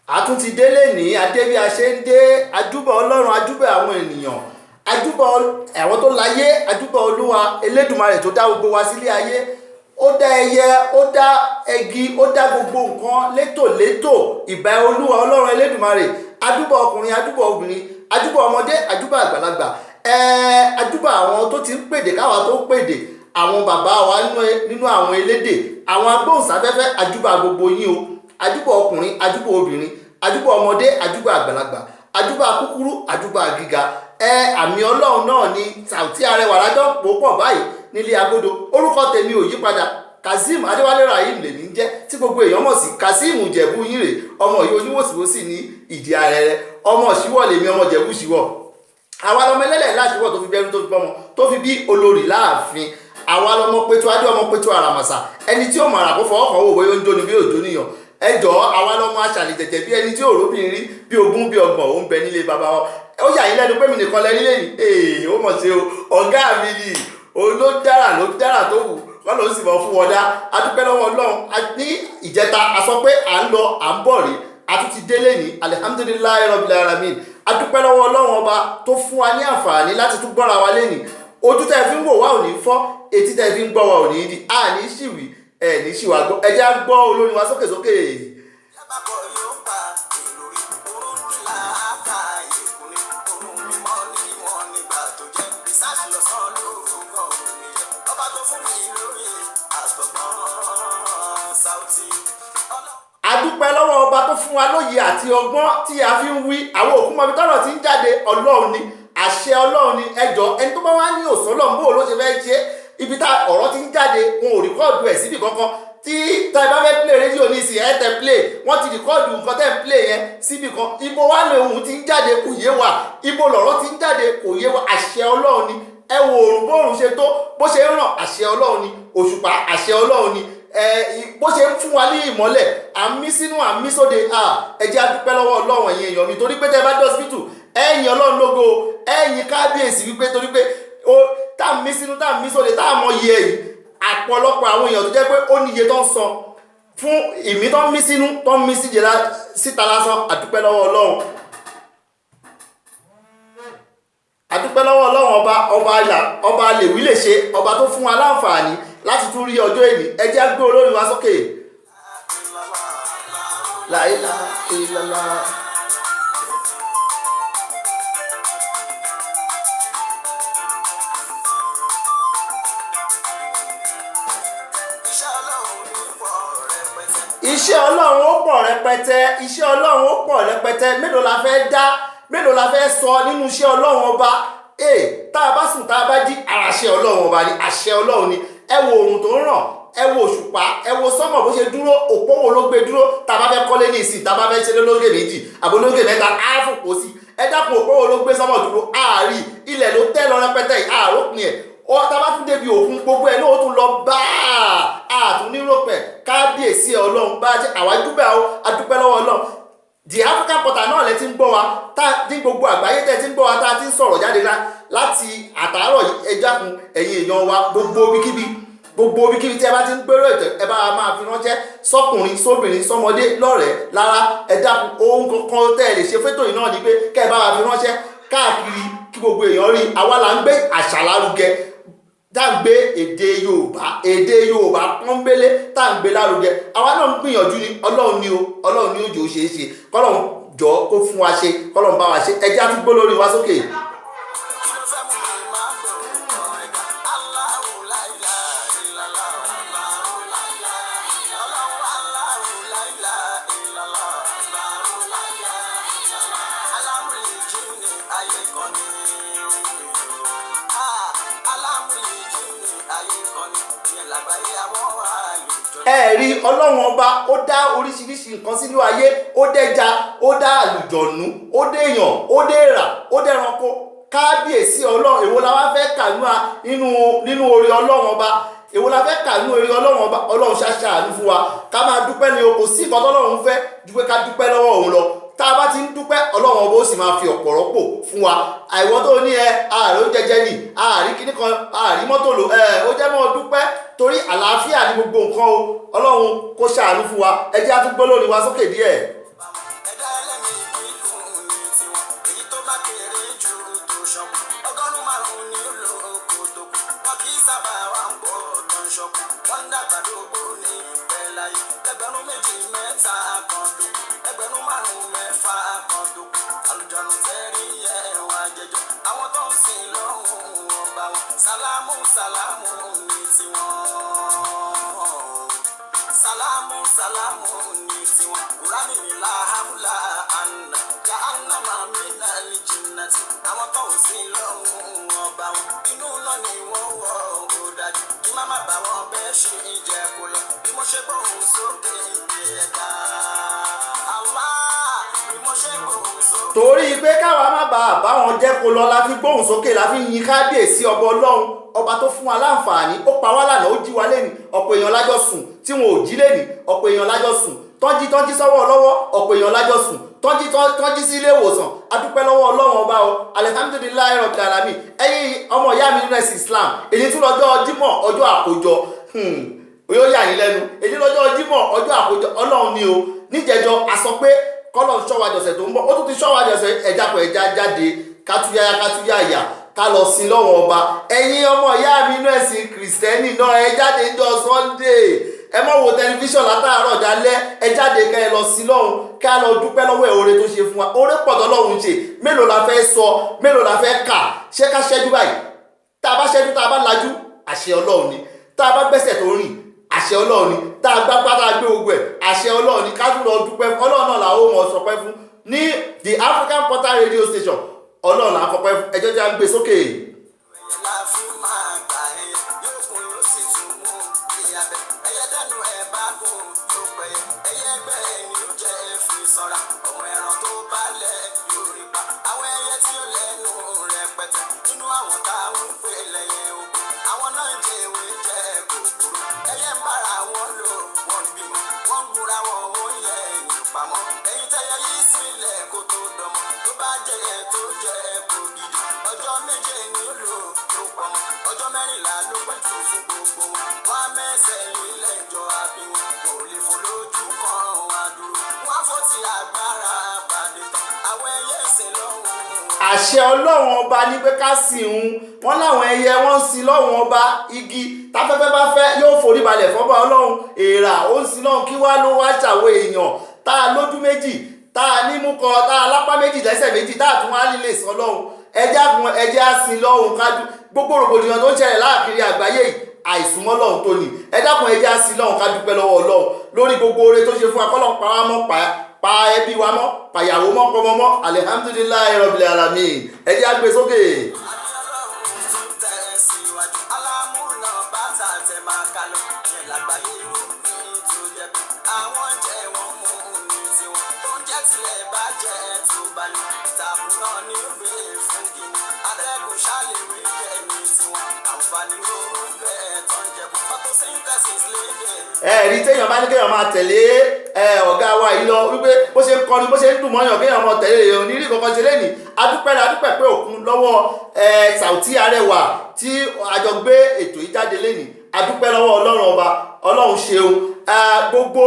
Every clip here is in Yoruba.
àtún ti délé ní adé bí a ṣe ń dé ajúbà ọlọ́run ajúbà àwọn ènìyàn ajúbà àwọn tó láyé ajúbà olúwa elédùmarè tó dá gbogbo wa sílé ayé ó dá ẹyẹ ó dá ẹgi ó dá gbogbo nǹkan létòlétò ìbà olúwa ọlọ́run elédùmarè ajúbà ọkùnrin ajúbà obìnrin ajúbà ọmọdé ajúbà àgbàlagbà ajúbà àwọn tó ti ń pèdè káwa tó ń pèdè àwọn bàbá wa nínú àwọn elédè àwọn agbóhùnsáfẹ́fẹ́ ajúbà gbogbo yín o ajúbà ọkùnrin ajúbà obìnrin ajúbà ọmọdé ajúbà àgbàlagbà ajúbà kúkúrú ajúbà gíga àmì ọlọ́run náà ni Saoty Arẹwà lájọ pòpọ̀ báyìí nílé agodo orúkọ tèmi ò yípadà Kazeem Adéwálé Rahim lèmi ń jẹ́ tí gbogbo èèyàn mọ̀ sí Kazeem Ìjẹ̀bú yín rè ọmọ yìí oníwòsíwòsí ní ìdí arẹrẹ ọmọ ṣíwọ́ lèmi ọmọ Ìjẹ̀bú ṣíwọ́ àwa lọmọ ẹlẹ́lẹ̀ láṣíwọ́ tó fi bẹ́rù tó fi bọ́mọ tó fi bí olórí láàfin àwa lọmọ pétú adé ọmọ pétú àràmàṣà ẹni tí ó màrà kó fọwọ́ kan wò bóyá ó ń jóni bí òjò níyàn ẹjọ́ àwa lọmọ aṣàlẹ̀ jẹ̀jẹ̀ bí ẹni tí òróbìnrin rí bí ogún bí ọgbọ̀n ó ń bẹ nílé bàbá wa ó yà yín lẹ́nu pé mi nìkan lẹ́rí lẹ́yìn ó mọ̀ sí o ọ̀gá mi ni òun ló dára tó wù wọ́n ló sì mọ̀ fún wọn dá adúpẹ́ lọ́wọ́ ọlọ́run ní ìjẹta a sọ pé à ń lọ à ń bọ̀ rí a tún ti délé ní alihamudulilayi rabbil alamin adúpẹ́ lọ́wọ́ ọlọ́run ọba tó fún wa ní àǹfààní láti tún gbọ́ra wa lẹ́nìí ojú tẹ́ fi ń wò wá ò ní fọ́ etí tẹ́ fi ń gbọ́ wa ò ní di a ní ṣìwì ẹ̀ ní ṣìwà gbọ́ ẹ jẹ́ á gbọ́ olórin wa sókè sókè. adúpẹ́ lọ́wọ́ ọba tó fún wa lóye àti ọgbọ́n tí a fi ń wí àwọn òkú mọ̀bí tọ́rọ̀ tí ń jáde ọlọ́run ni àṣẹ ọlọ́run ni ẹjọ́ ẹni tó bá wá ní òsán ọlọ́run bó ló ṣe fẹ́ ṣe ibi tá ọ̀rọ̀ ti ń jáde wọn ò rìkọ́ọ̀dù ẹ̀ síbì kankan tí tá ẹ bá fẹ́ play rédíò ní ìsìn ẹ̀ tẹ play wọ́n ti rìkọ́ọ̀dù nǹkan tẹ́ ń play yẹn síbì kan ibo wá lè ohun ti ń jáde kò yé wa ibo lọ̀rọ̀ ti ń jáde kò yé wa àṣẹ ọlọ́run ni ẹ wo òrùn bóòrùn ṣe tó bó ṣe ń ràn àṣẹ ọlọ́run ni òṣùpá àṣẹ ọlọ́run ni bó ṣe ń fún wa ní ìmọ́lẹ̀ àmì sínú àmì sóde ẹ jẹ́ a dúpẹ́ lọ́wọ́ ọlọ́run ẹ̀yin èèyàn mi torí pé tẹ́ bá dé hospital ẹ̀yin ọlọ́run lógo ẹ̀yin kábíyèsí wípé torí pé tá a mí sínú tá a mí sóde tá a mọ iye ẹ̀yìn àpọ̀lọpọ̀ àwọn èèyàn tó jẹ́ pé ó níye tó ń san fún ìmí tó ń mí sínú tó ń mí síta lásán àdúpẹ́ lọ́wọ́ ọlọ́run àdúpẹ́ lọ́wọ́ ọlọ́run ọba lèwí lè ṣe ọba tó fún wa láǹfààní láti tún rí ọjọ́ èní ẹ jẹ́ á gbé olórin wa sókè. La ilaha illallah. iṣẹ́ ọlọ́run ó pọ̀ rẹpẹtẹ iṣẹ́ ọlọ́run ó pọ̀ rẹpẹtẹ mélòó la fẹ́ dá mélòó la fẹ́ sọ nínú iṣẹ́ ọlọ́run ọba tá a bá sùn tá a bá jí àṣẹ ọlọ́run ọba ni àṣẹ ọlọ́run ni ẹ wo oòrùn tó ń ràn ẹ wo òṣùpá ẹ wo sọ́mọ̀ bó ṣe dúró òpó wo ló gbé dúró tá a bá fẹ́ kọ́lé ní ìsìn tá a bá fẹ́ ṣe lólógè méjì àbò lólógè mẹ́ta á fòpó sí ẹ dákun òpó wo ló gbé sọ́mọ̀ dúró àárí ilẹ̀ ló tẹ́ lọ rẹpẹtẹ àáròpin ẹ̀ tá a bá tún débi òkun gbogbo ẹ̀ náà ó tún lọ bá àtúníròpẹ̀ kábíyèsí ọlọ́run bá jẹ́ àwa dúpẹ́ adúpẹ́ lọ́wọ́ ọlọ́run the African Portal náà lẹ ti ń gbọ́ wa ní gbogbo àgbáyé tẹ́ ti ń gbọ́ wa tá a ti ń sọ̀rọ̀ jáde láti àtàárọ̀ ẹjákun ẹ̀yin èèyàn wa gbogbo ibikíbi tí ẹ bá ti ń gbérò ètò ẹ bá máa fi ránṣẹ́ sọ́kùnrin sóbìnrin sọ́mọdé lọ́rẹ̀ẹ́ lára ẹjákun ohun kankan tẹ́ ẹ lè ṣe fétò yìí náà ni pé kẹ́ ẹ bá máa fi ránṣẹ́ káàkiri kí gbogbo èèyàn rí àwa là ń gbé àṣà lárugẹ tá à ń gbé èdè Yorùbá pọ́nbélé tá à ń gbé lárugẹ àwa náà ń gbìyànjú ni ọlọ́run ni òjò ṣeé ṣe kọ́lọ́run jọ kó fún wa ṣe kọ́lọ́run bá wa ṣe ẹjẹ́ á tún gbó lórí wa sókè. ẹ̀rí ọlọ́run ọba ó dá oríṣiríṣi nǹkan sínú ayé ó dẹ́ja ó dá àlùjọ̀nú ó déèyàn ó déèrà ó dẹ́ranko kábíyèsí ọlọ́run èwo la wá fẹ́ kà nínú orí ọlọ́run ọba èwo la fẹ́ kà nínú orí ọlọ́run ọba ọlọ́run ṣàṣàánú fún wa ká máa dúpẹ́ ní o kò sí nǹkan tọ́lọ́run fẹ́ ju pé ká dúpẹ́ lọ́wọ́ òun lọ tá a bá ti ń dúpẹ́ ọlọ́run ọba ó sì máa fi ọ̀pọ̀ rọ́pò fún wa àìwọ́n tó ní ààrẹ ó jẹjẹ ní ààrí kíní kan ààrí mọ́tò lò ó jẹ́ mọ́ dúpẹ́ torí àlàáfíà ní gbogbo nǹkan o ọlọ́run kó ṣàánú fún wa ẹ jẹ́ á tún gbọ́ lórí wa sókè díẹ̀. sábà wà ń pọ̀ tó ń ṣọkù wọ́n ń dàgbà dógbò ní ìpẹ́ láyé ẹgbẹ̀rún méjì mẹ́ta kan tó ẹgbẹ̀rún márùn-ún mẹ́fà kan tó àlùjọ̀nù tẹ́rí ẹ̀wọ̀n àjẹjọ́ àwọn tó ń sìn lọ́hùn ọba wọn sálámù sálámù ní tiwọn sálámù sálámù ní tiwọn kúránì ní láhàmúlà àná ya àná màmí náà ní jìnnàtì àwọn tó ń sìn lọ́hùn ọba wọn inú náà ni wọ́n wọ̀ ọ́ dájú kí má má bá wọn bẹ́ẹ̀ ṣe ìjẹ́ kó lọ bí mo ṣe gbóhùn sókè ìgbé ẹ̀dá àlá bí mo ṣe gbóhùn sókè. torí pé káwa má bàa báwọn jẹ́ kó lọ la fi gbóhùn sókè la fi yin kábíyèsí ọba ọlọ́run ọba tó fún wa láǹfààní ó pa wá lánàá ó jí wa lẹ́nu ọ̀pọ̀ èèyàn lájọ sùn tí wọn ò jí lẹ́nu ọ̀pọ̀ èèyàn lájọ sùn tọ́jí sọ́wọ́ lọ́wọ́ ọ̀pọ̀ èèyàn lájọ sùn tọ́jí sí ilé ìwòsàn adúpẹ́ lọ́wọ́ ọlọ́run ọba o alihamudulilayi rabbil alamin ẹ̀yin ọmọ ìyá mi nínú ẹ̀sìn Islam èyí tún lọ́jọ́ Jímọ̀ ọjọ́ àkójọ yóò yà yín lẹ́nu èyí lọ́jọ́ Jímọ̀ ọjọ́ àkójọ ọlọ́run ni o níjẹ̀jọ́ a sọ pé kọ́lọ̀ ṣọ́wájọsẹ̀ tó ń bọ̀ ó tún ti ṣọ́wájọsẹ̀ ẹ̀jápọ̀ ẹ̀já jáde kátúyáyá ká lọ sí lọ́wọ́ ọba ẹ̀yin ọmọ ìyá mi inú ẹ̀sìn kìrìsìtẹ́nì náà ẹ jáde ńjọ́ Sunday ẹ má wo tẹlifíṣàn látàárọ̀ dálẹ́ ẹ jáde ká ẹ lọ sí lọ́hùn ká lọ dúpẹ́ lọ́wọ́ ẹ̀ oore tó ṣe fún wa oore pọ̀ tọ́lọ́hùn ṣe mélòó la fẹ́ sọ mélòó la fẹ́ kà ṣé ká ṣẹ́jú báyìí tá a bá ṣẹ́jú tá a bá lajú àṣẹ Ọlọ́run ni tá a bá gbẹ́sẹ̀ tó rìn àṣẹ Ọlọ́run ni tá a gbá pátá gbé ogun ẹ̀ àṣẹ Ọlọ́run ni ká tún lọ dúpẹ́ Ọlọ́run náà làwọn ọmọ sọpẹ́ fún ní the African Portal Radio Station Ọlọ́run là ń fọpẹ́ fún ẹjọ́ tí a ń gbé sókè. àṣẹ ọlọ́run ọba ní pé ká sìn ń wọ́n láwọn ẹyẹ wọ́n ń sin lọ́run ọba igi táfẹ́fẹ́ bá fẹ́ yóò forí balẹ̀ fọ́ba ọlọ́run èèrà ó ń sin lọ́run kí wá ló wá ṣàwọ̀ èèyàn tá a lójú méjì tá a nímú kan tá a lápá méjì lẹ́sẹ̀ méjì tá a tún wá lílè sọ lọ́run ẹjẹ́ á sin lọ́run kájú gbogbo rògbòdìyàn tó ń ṣẹlẹ̀ láàkiri àgbáyé yìí àìsùnmọ́ lọ́run tó ní ẹ dákun ẹjẹ́ á sin lọ́run ká dúpẹ́ lọ́wọ́ ọlọ́run lórí gbogbo oore tó ṣe fún akọ́lọ́ pa wá mọ́ pa ẹbí wa mọ́ pàyàwó mọ́ pọmọ mọ́ alihamdulilayi rabbil alamin ẹ jẹ́ á gbé sókè. ẹ̀rí téèyàn bá ní kéèyàn máa tẹ̀lé ọ̀gá wa yìí lọ wípé bó ṣe ń kọrin bó ṣe ń dùn mọ́yàn kéèyàn máa tẹ̀lé èèyàn onírí kankan ṣe lẹ́nìí adúpẹ́ pé òkun lọ́wọ́ Saoty Arẹwà tí àjọ gbé ètò yìí jáde lẹ́nìí adúpẹ́ lọ́wọ́ ọlọ́run ọba ọlọ́run ṣeun gbogbo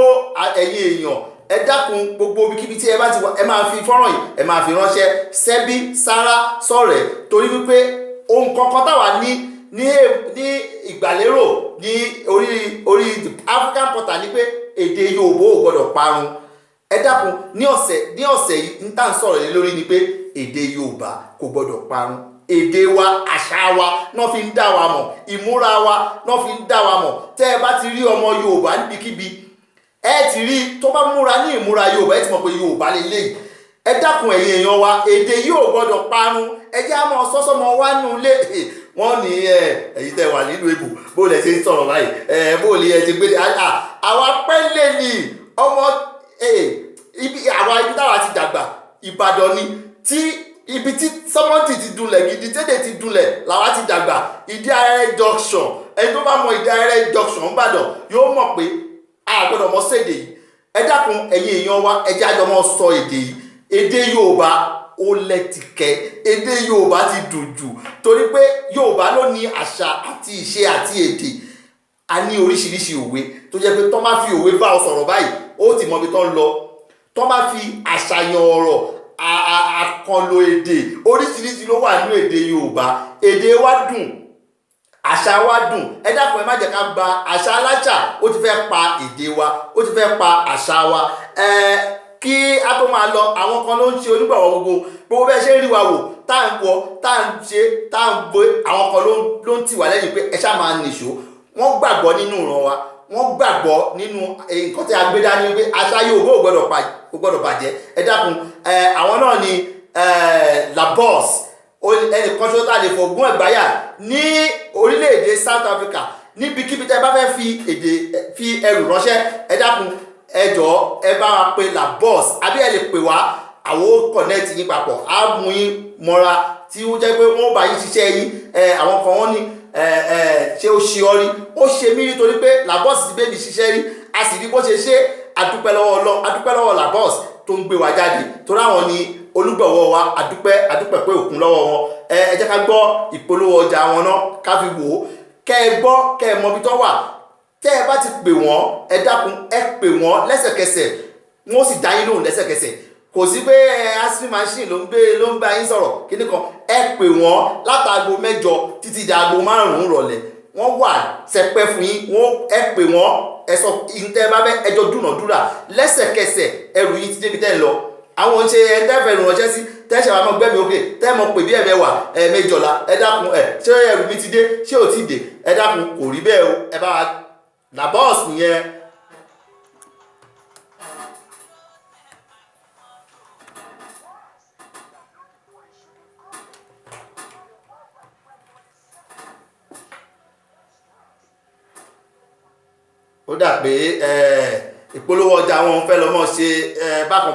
ẹ̀yin èèyàn ẹ dákun gbogbo ibikíbi tí ẹ bá ti wà ẹ máa fi fọ́nrán yìí ẹ máa fi ránṣẹ́ sẹ́bí sára sọ̀rẹ́ torí wípé ohun kankan táwa ní ìgbàlérò ní orí African Portal ní pé èdè Yorùbá ò gbọdọ̀ parun ẹ dákun ní ọ̀sẹ̀ yìí ń tà ń sọ̀rọ̀ lé lórí ni pé èdè Yorùbá kò gbọdọ̀ parun èdè wa àṣà wa náà fi ń dá wa mọ̀ ìmúra wa náà fi ń dá wa mọ̀ tẹ́ ẹ bá ti rí ọmọ Yorùbá níbikíbi ẹ ti rí tó bá múra ní ìmúra Yorùbá ẹ ti mọ̀ pé Yorùbá lélẹ́yìí ẹ dákun ẹ̀yin èèyàn wa èdè yóò gbọdọ̀ parun ẹ jẹ́ àmọ́ sọ́sọ́mọ wa nù lé wọ́n ní ẹ̀yin tẹ́ wà nínú ebù bó lẹ ṣe ń sọ̀rọ̀ báyìí bó lè ẹ ti gbé àwa pẹ́lẹ́ ni ọmọ àwa ibi táwa ti dàgbà Ìbàdàn ni tí ibi tí sọmọ́ntì ti dunlẹ̀ gidi tẹ́lẹ̀ ti dunlẹ̀ làwa ti dàgbà Ìdí Arẹ́rẹ́ junction ẹni tó bá mọ Ìdí Arẹ́rẹ́ junction Ìbàdàn yóò mọ̀ pé a gbọ́dọ̀ mọ̀ sédè yìí ẹ dákun ẹ̀yin èèyàn wa ẹ jẹ́ àjọ mọ́ sọ èdè yìí èdè Yorùbá ó lẹ́tìkẹ́ èdè Yorùbá ti dùn jù torí pé Yorùbá ló ní àṣà àti ìṣe àti èdè a ní oríṣiríṣi òwe tó jẹ́ pé tó máa fi òwe bá ọ sọ̀rọ̀ báyìí ó ti mọ ibi tó ń lọ tó máa fi àṣàyàn ọ̀rọ̀ àkànlò èdè oríṣiríṣi ló wà nínú èdè Yorùbá èdè wa dùn àṣà wa dùn, ẹ dákun ẹ má jẹ́ ká gba àṣà aláṣà, ó ti fẹ́ pa èdè wa, ó ti fẹ́ pa àṣà wa. Kí a tó máa lọ, àwọn kan ló ń ṣe onígbàwọ̀ gbogbo bẹ́ẹ̀ ṣe ń rí wa wò tá à ń wọ tá à ń ṣe tá à ń gbé, àwọn kan ló ń tì wá lẹ́yìn pé ẹ ṣáà máa nìṣó. Wọ́n gbàgbọ́ nínú ìran wa, wọ́n gbàgbọ́ nínú nǹkan tí a gbé dání pé àṣà Yorùbá ò gbọ́dọ̀ bàjẹ́. Ẹ dákun, àwọn náà ni Labos, ẹnìkan ṣó tá a lè fògùn ẹ̀gbáyà ní orílẹ̀-èdè South Africa. Níbikíbi tẹ́ bá fẹ́ fi ẹrù ránṣẹ́, ẹ dákun ẹ jọ̀ọ́ ẹ bá wa pe Labos, àbí ẹ lè pè wá, àwọn connect yín papọ̀, á mú yín mọ́ra tí ó jẹ́ pé wọ́n bá yín ṣiṣẹ́ yín. Àwọn kan wọ́n ní ṣé ó ṣe ọ rí? Ó ṣe mí nítorí pé Labos ti bẹ́ẹ̀ mi ṣiṣẹ́ rí, a sì rí bó ṣe ṣe. Adúpẹ́ lọ́wọ́ Labos tó ń gbé wa jáde, torí àwọn ni olùgbọ̀wọ́ wa. Adúpẹ́ pé òkun lọ́wọ́ wọn. Ẹ jẹ́ ká gbọ́ ìpolówó ọjà wọn náà ká fi wò ó, kẹ́ ẹ gbọ́, kẹ́ ẹ mọ ibi tó wà. Tẹ́ ẹ bá ti pè wọ́n, ẹ dákun ẹ pè wọ́n lẹ́sẹ̀kẹsẹ̀, wọ́n sì dá yín lóhùn lẹ́sẹ̀kẹsẹ̀. Kò sí pé answering machine ló ń bá yín sọ̀rọ̀ kíní kan. Ẹ pè wọ́n látago 8 títí di aago 5 ìrọ̀lẹ́, wọ́n wà sẹpẹ́ fún yín. Ẹ pè wọ́n, ẹ sọ ìtẹ́ bá fẹ́, ẹjọ́ dúnàdúrà lẹ́sẹ̀kẹsẹ̀, ẹrù yín ti débi tẹ́ ń lọ. Àwọn ṣe ẹ̀ńtẹ́fẹ̀ ìrànṣẹ́ sí tẹ́ṣẹ̀ wa mọ́ gbẹ́mí òkè tẹ́ mọ́ pè bí ẹ̀mẹ́wàá ẹ̀mẹ́jọ̀lá. Ẹ dákun, ṣé ẹrù mi ti dé, ṣé ò ti dé? Ẹ dákun, kò rí bẹ́ẹ̀ o. Ẹ bá wa Labos nìyẹn. Ó dà pé ìpolówó ọjà wọn fẹ́ lọ́mọ ṣe bákan,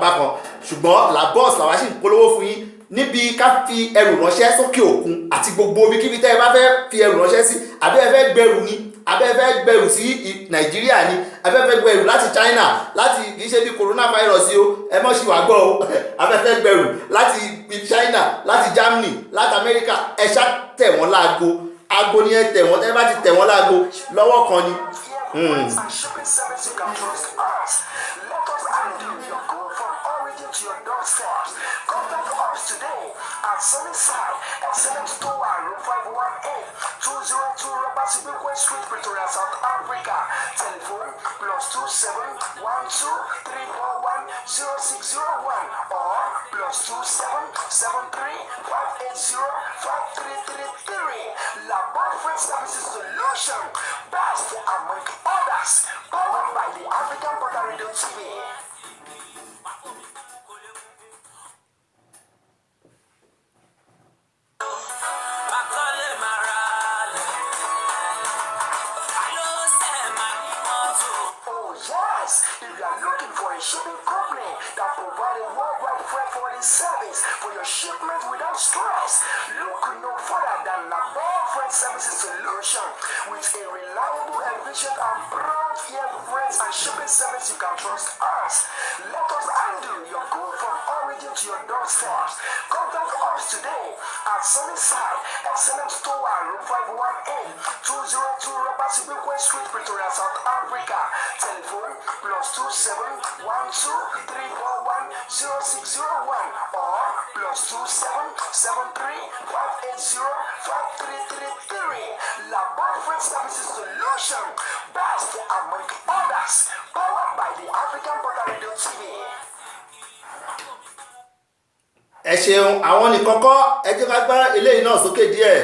ṣùgbọ́n Labos làwa sì ń polówó fún yín níbi ká fi ẹrù ránṣẹ́ sókè òkun àti gbogbo ibikíbi tẹ́ ẹ bá fẹ́ fi ẹrù ránṣẹ́ sí. Àbí ẹ fẹ́ gbẹrù ni, àbí ẹ fẹ́ gbẹrù sí Nàìjíríà ni, àbí ẹ fẹ́ gbẹrù láti China, láti kì í ṣe bí coronavirus o, ẹ mọ̀ sí wàá gbọ́ o. Àbí ẹ fẹ́ gbẹrù láti China, láti Germany, láti America, ẹ ṣá tẹ̀ wọ́n láago. Aago ni ẹ tẹ̀ wọ́n, tẹ́ bá ti tẹ̀ wọ́n láago lọ́wọ́ kan ni. And shipping service you can trust us. Let us handle your good from origin to your doorstep. Contact us today at Sunnyside, Excellent Store, Room 518, 202 Robert Sibikwe Street, Pretoria, South Africa. Telephone +27123410601 or +27735805333. Labos Freight Services Solution, best among others, powered by the African Border Radio TV. Yes, if you are looking for a shipping company that provides a worldwide freight forwarding service for your shipment without stress, look no further than Labos Freight Services Solution. With a reliable, efficient, and prompt air freight and shipping service you can trust us. Let us handle your good from origin to your doorstep. Contact us today at Sunnyside, Excellent Store, Room 518, 202 Robert Sibikwe Street, Pretoria, South Africa. Telephone +27123410601 or +27735805333. Labos Freight Services Solution, best among others, powered by the African Border Radio TV. Ẹ ṣeun, àwọn nìkan kọ́, ẹ jẹ́ ká gbá eléyìí náà sókè díẹ̀.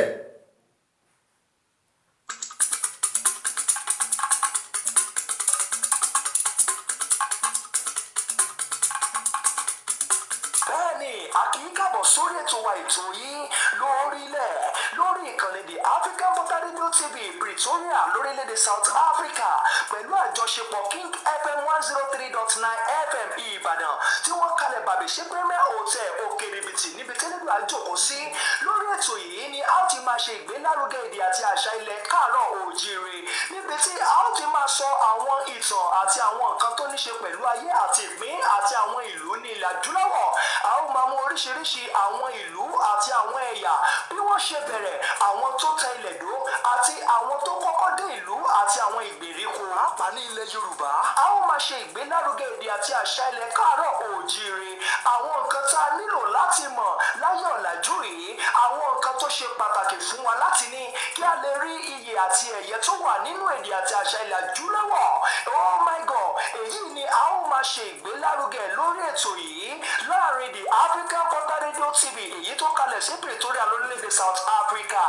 Sórí ètò wa ètò yìí lórí ìkànnì The African Border Radio TV Pretoria lórílẹ̀‐èdè South Africa pẹ̀lú àjọṣepọ̀ King FM 103.9 FM Ìbàdàn tí wọ́n kalẹ̀ bàbí ṣe Premier Hotel Òkèrèbìtì níbi tẹ́lẹ̀dù àjòkó sí. Lórí ètò yìí ni a ti máa ṣe ìgbélárugẹ èdè àti àṣà ilẹ̀ káàárọ̀ Òjíire níbi tí a ó ti máa sọ àwọn ìtàn àti àwọn nǹkan tó ní ṣe pẹ̀lú ayé àti ìpín àti àwọn ìlú ní ilẹ̀ adúláwọ̀. A ó máa mú oríṣiríṣi àwọn ìlú àti àwọn ẹ̀yà bí wọ́n ṣe bẹ̀rẹ̀, àwọn tó tẹ ilẹ̀ dó àti àwọn tó kọ́kọ́ dé ìlú àti àwọn ìgbèríko pàápàá ní ilẹ̀ Yorùbá. A ó máa ṣe ìgbélárugẹ èdè àti àṣà ilẹ̀ káàárọ̀ Òjíire, àwọn nǹkan tá a nílò láti mọ̀ láyé ọ̀làjú yìí, àwọn nǹkan tó ṣe pàtàkì fún wa láti ní kí a lè rí iyè àti ẹ̀yẹ tó wà nínú èdè àti àṣà ilẹ̀ adúláwọ̀. Oh my God, èyí ni a ó máa ṣe ìgbélárugẹ lórí ètò yìí láàrin the African Quarter Radio TV èyí tó kalẹ̀ sí Pretoria lórílẹ̀‐èdè South Africa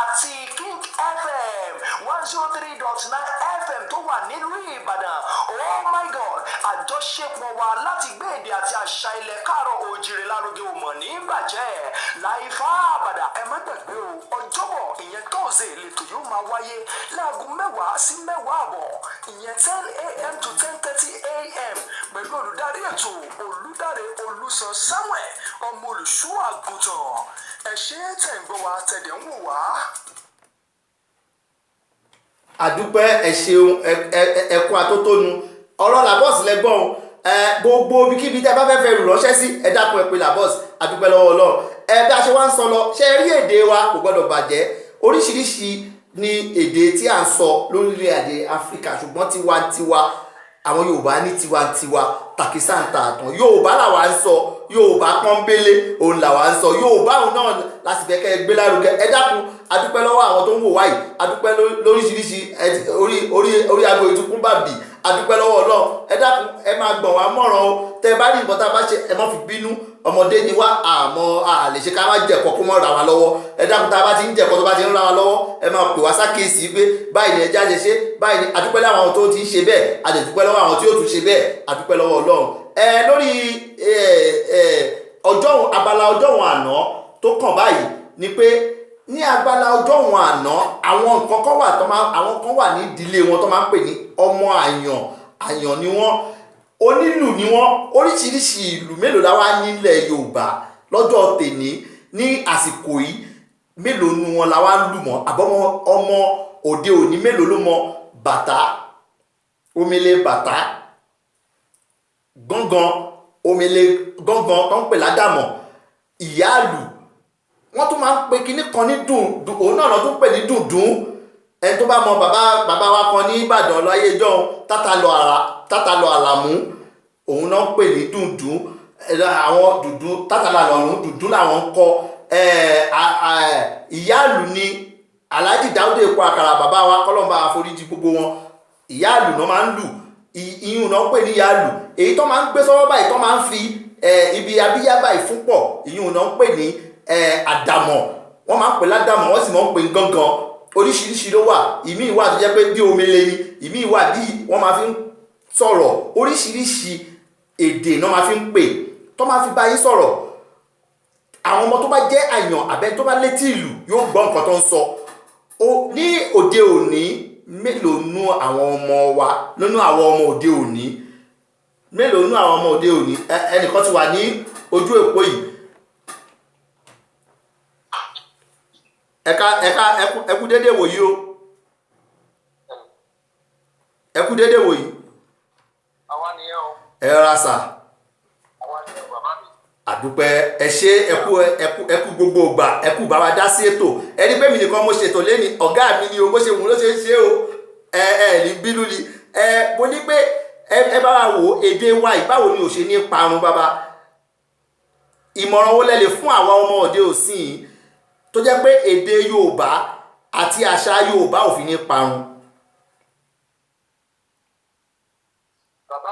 àti King FM 103.9 FM tó wà nílùú Ìbàdàn. Oh my God, àjọṣepọ̀ wa láti gbé èdè àti àṣà ilẹ̀ káàárọ̀ Òjíire lárugẹ ò mọ̀ ní bàjẹ́. Láìfá àbàdà ẹ má gbàgbé o, ọjọ́bọ̀ ìyẹn Thursday lètò yóò máa wáyé láago 10 sí 10:15 ìyẹn 10 a.m. to 10:30 a.m. pẹ̀lú olùdarí ètò Olùdáre Olùsàn Samuel ọmọ olùṣọ́ àgùntàn. Ẹ ṣé tẹ̀ ń gbọ́ wa tẹ̀dẹ̀ ń wò wá. àdúpẹ́ ẹ ṣeun ẹkún atótónu ọ̀rọ̀ làbọ́ọ̀sì lẹ́gbọ́n gbogbo ibikíbi tẹ́ bá fẹ́ fẹ́ rù ránṣẹ́ sí ẹ dákun ẹ pé làbọ́ọ̀sì àdúpẹ́ lọ́wọ́ Ọlọ́run bí a ṣe wá ń sọ lọ ṣe rí èdè wa kò gbọ́dọ̀ bàjẹ́. Oríṣiríṣi ni èdè tí à ń sọ lórílẹ̀-èdè Áfíríkà ṣùgbọ́n tiwantiwa àwọn Yorùbá ní tiwantiwa tàkísà ń ta àtàn. Yorùbá làwa ń sọ, Yorùbá pọ́nbélé òun làwa ń sọ, Yorùbá òun náà láti fẹ́ kẹ́ ẹ gbé lárugẹ. Ẹ dákun adúpẹ́ lọ́wọ́ àwọn tó ń wò wáyìí, adúpẹ́ lóríṣiríṣi orí aago ìtukùn bàbí, adúpẹ́ lọ́wọ́ Ọlọ́run. Ẹ dákun ẹ máa gbọ̀n wá mọ̀ràn o, tẹ́ bá ní nǹkan tá a bá ṣe ẹ má fi bínú, ọmọdé ni wá àmọ́ a lè ṣe ká má jẹ̀kọ́ kó mọ́ ra wa lọ́wọ́. Ẹ dákun tá a bá ti ń jẹ̀kọ́ tó bá ti ń ra wa lọ́wọ́ ẹ máa pè wá sákèésí pé báyìí ni ẹja ṣe ṣe báyìí ni. Adúpẹ́ lọ́wọ́ àwọn tó ti ń ṣe bẹ́ẹ̀, a lè dúpẹ́ lọ́wọ́ àwọn tí ó tún ṣe bẹ́ẹ̀, adúpẹ́ lọ́wọ́ Ọlọ́run. Lórí abala ọjọ́hun àná tó kàn báyìí ni pé ní abala ọjọ́hun àná àwọn nǹkan kan wà àwọn kan wà ní ìdílé wọn tó máa ń pè ní ọmọ àyàn ni wọ́n, onílù ni wọ́n. Oríṣiríṣi ìlù mélòó la wá nílẹ̀ Yorùbá lọ́jọ́ tèní ní àsìkò yìí, mélòó nu wọn la wá ń lù mọ́ àbọ̀mọ́ ọmọ òde òní mélòó ló mọ bàtà, omele bàtà, gángan, omele gángan tó ń pè ládàmọ̀, ìyáàlù. Wọ́n tún máa ń pe kinní kan ní dùndùn, òun náà lọ́ tún pè ní dùndún. Ẹni tó bá mọ bàbá wa kan ní Ìbàdàn láyé ijọ́ tátàlọ àlàmú, òun náà ń pè ní dùndún. Àwọn dùndún tátàlọ àlàmú dùndún làwọn ń kọ. Ìyáàlù ni Alhaji Dáúdé Epo Àkàrà bàbá wa kọ́lọ́mbà àforíjì gbogbo wọn. Ìyáàlù náà máa ń lù, ìyún náà ń pè ní ìyáàlù. Èyí tó máa ń gbé sọ́wọ́ báyìí tó máa ń fi ibi abíyá báyìí fún pọ̀, ìyún náà ń pè ní àdàmọ̀. Wọ́n máa ń pè ládàmọ̀, wọ́n sì máa ń pè gángan. Oríṣiríṣi ló wà, ìmíì wà tó jẹ́ pé bí omele ni, ìmíì wà bí wọ́n máa fi ń sọ̀rọ̀. Oríṣiríṣi èdè náà máa fi ń pè tó máa fi bá yín sọ̀rọ̀. Àwọn ọmọ tó bá jẹ́ àyàn àbẹ́ tó bá létí ìlú yóò gbọ́ nǹkan tó ń sọ. Ní òde òní mélòó nú àwọn ọmọ wa nínú àwọn ọmọ òde òní, mélòó nú àwọn ọmọ òde òní. Ẹnìkan ti wà ní ojú èpò yìí. Ẹkú dédé wòyí o, ẹkú dédé wòyí. Àwa nìyẹn o. Ẹ rà sà. Àwa nìyẹn bàbá mi. Àdúpẹ́ ẹ ṣé ẹkú gbogbo ìgbà, ẹkú bá wa dá sí ètò. Ẹni pé mi nìkan mo ṣètò lẹ́ni ọ̀gá mi ni o, bó ṣe wù ló ṣe ń ṣe o. Ní bínú ni. Mo ní pé ẹ bá wa wò èdè wa yìí báwo ni ò ṣe ní parun bàbá. Ìmọ̀ràn wo lẹ lè fún àwa ọmọ òde òsìn tó jẹ́ pé èdè Yorùbá àti àṣà Yorùbá ò fi ní parun? Bàbá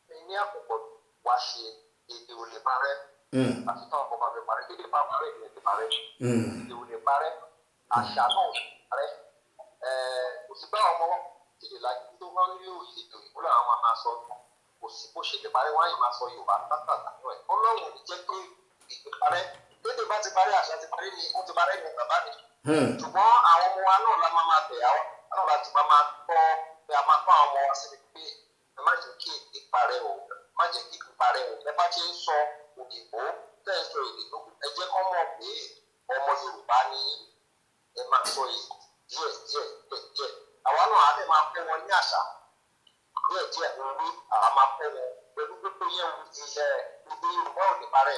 mi ní àkókò wá ṣe èdè ò lè parẹ́. Àti táwọn ọkọ̀ bá fi parẹ́, èdè bá parẹ́, èdè lè parẹ́. Èdè ò lè parẹ́, àṣà náà ò lè parẹ́. Kò sí báwọn ọmọ ti lè lájú tó wọ́n rí òye èdè òyìnbó làwọn máa sọ. Kò sí bó ṣe lè parẹ́, wọ́n á yìí máa sọ Yorùbá látàtà náà ẹ̀. Ọlọ́run ò ní jẹ́ pé èdè parẹ́. Èdè bá ti parẹ́, àṣà ti parẹ́ ni ó ti parẹ́ ní bàbá mi. Ṣùgbọ́n àwọn ọmọ wa náà la máa tẹ̀ àwọn náà láti máa kọ́ pé a máa kọ́ àwọn ọmọ wa síbi pé ẹ má jẹ́ kí èdè parẹ́ o, má jẹ́ kí èdè parẹ́ o. Ẹ bá ti ń sọ òyìnbó tẹ́ ẹ sọ èdè tó ẹ jẹ́ kọ́ mọ̀ pé ọmọ Yorùbá ni ẹ máa sọ èdè díẹ̀ àwa náà á lè máa kọ́ wọn ní àṣà díẹ̀ òwe àwa máa kọ́ wọn pẹ̀lú gbogbo yẹn ilẹ̀ ìdí Yorùbá ò lè parẹ́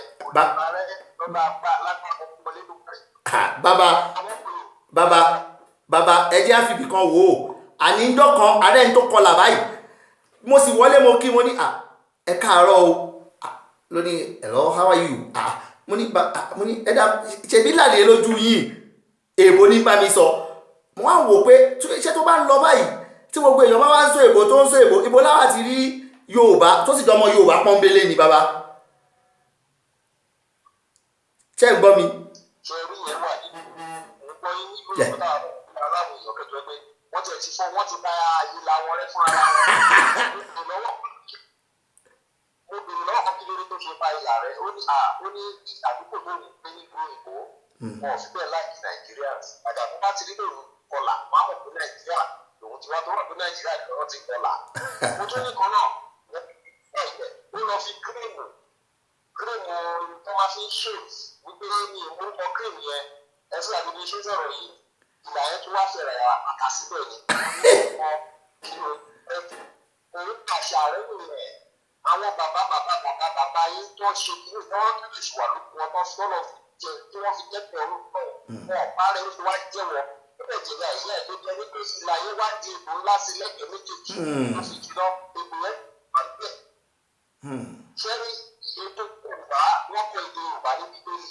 lọ́ba lágbàá ọkọ̀ lẹ́lùkẹ́. bàbá ẹjẹ́ àfibì kan wò ó àní ńjọ́ kan ààrẹ ń tó kọlà báyìí mo sì wọlé mo kí mo ní ẹ káàárọ̀ o lónìí hello how are you mo ní ẹ̀dá ṣèbí làlẹ́ lójú yìí èèbó ní bá mi sọ mo wá wò pé iṣẹ́ tó bá ń lọ báyìí tí gbogbo èèyàn bá wá ń sọ èèbó tó ń sọ èèbó ibo láwà ti rí Yorùbá tó sì jọmọ Yorùbá pọ́nbélé ni bàbá ṣé ń gbọ́ mi. ṣe rí yẹn wà nínú ọgbọ́n yín ní ìlú ìpínlẹ̀ aláwọ̀ èèyàn kẹjọ pé wọ́n ti bá ìlà wọn rẹ́ fúnra wọn mo bèrè lọ́wọ́ kan kí lórí tó ṣe bá ìlà rẹ̀ ó ní àdúgbò tó ń gbé nílùú Èkó wọn ò fi bẹ́ẹ̀ láìkí Nigerians àjàkú bá ti rí lòun kọlà wọn á mọ̀ pé Nàìjíríà lòun ti wá tó wà pé Nàìjíríà lọ́wọ́ ti kọlà mo tún ní kan náà ó lọ fi kírèmù tó máa fi ń ṣèt wípé ní ìmúkọ kírèmù yẹn ẹsẹ̀ àgbègbè ṣé sọ̀rọ̀ yìí ìlà yẹn tó wá fẹ̀rẹ̀ àkàsíbẹ̀ ni òun àṣà rẹ̀ nìyẹn àwọn bàbá yín tó ṣe kí wọ́n tún lè ṣùwà lókun wọn tó sọ́nà jẹ tí wọ́n fi jẹ́pẹ̀ orúkọ wọn parẹ́ ó fi wá jẹ́ wọn ó bẹ̀ jẹ́ ní àìsílẹ̀ tó jẹ́ wípé ìlà yẹn wá di ètò ńlá sí lẹ́gbẹ̀ẹ́ méjèèjì ó fi jùlọ ètò yẹn wà níbẹ̀. ṣẹ́rí ètò Yorùbá wọ́n kọ èdè Yorùbá ní Bíbélì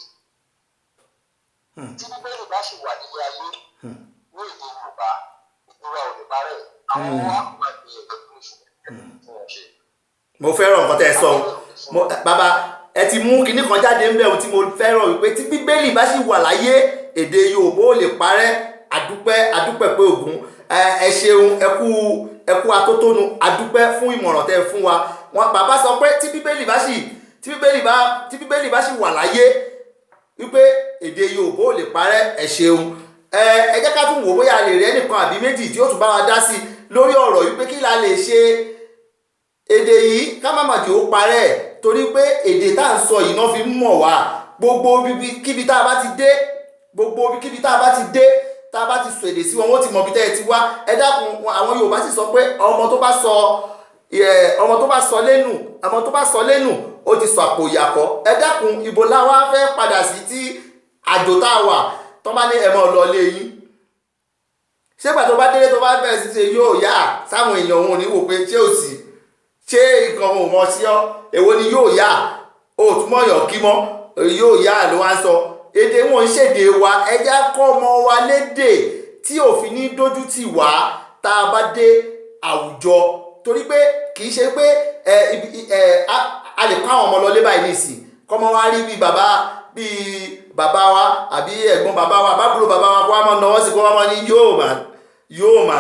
tí Bíbélì bá ṣì wà nílé ayé ní èdè Yorùbá ìdúrà ò lè parẹ́ àwọn ọmọ àkùnrin àti ẹgbẹ́ tó ń ṣe. mo fẹ́ràn nǹkan tẹ́ ẹ sọ bàbá ẹ ti mú kinní kan jáde ńbẹ̀ ohun tí mo fẹ́ràn wípé tí Bíbélì bá sì wà láyé èdè Yorùbá ò lè parẹ́ àdúpẹ́ pé Ògún ẹ ṣeun ẹ kú atótónu àdúpẹ́ fún ìmọ̀ràn tẹ́ ẹ fún wa wọn bàbá sọ pé tí Bíbélì bá sì wà láyé wípé èdè Yorùbá ò lè parẹ́ ẹ ṣeun ẹ jẹ́ ká tún wò bóyá a lè rí ẹnìkan àbí méjì tí ó tún bá wa dá sí lórí ọ̀rọ̀ wípé kí la lè ṣe èdè yìí ká má má jẹ́ ó parẹ́ torí pé èdè tá à ń sọ yìí náà fi ń mọ̀ wá gbogbo kíbi tá a bá ti dé tá a bá ti sọ èdè sí wọn wọ́n ti mọ̀ bí tẹ́ ẹ ti wá ẹ dákun àwọn Yorùbá sì sọ pé ọmọ tó bá sọ lẹ́nu ó ti sọ àpò ìyàkọ́ ẹ dákun ibo láwa fẹ́ padà sí tí àjò tá a wà tó bá ní ẹ̀mọ́ lọ lé yín ṣé gbà tó bá délé tó bá bẹ̀rẹ̀ sí ṣe yóò yá sáwọn èèyàn òun ní wò pé ṣé ò sí ṣé nǹkan ò mọ̀ sí ọ èwo ni yóò yá o túmọ̀ yàn kí mọ́ yóò yá ló wá ń sọ èdè wọn ń ṣèdè wa ẹjẹ́ kọ́ ọmọ wa lédè tí òfin ní dójú tì wá tá a bá dé àwùjọ torí pé kì í ṣe pé a lè kọ́ àwọn ọmọ lọ lé báyìí nìsín kọ́mọ wa rí bí bàbá wa àbí ẹ̀gbọ́n bàbá wa bábúrò bàbá wa kó wá mọ́ náwó sí kó wá mọ́ ní yóò mà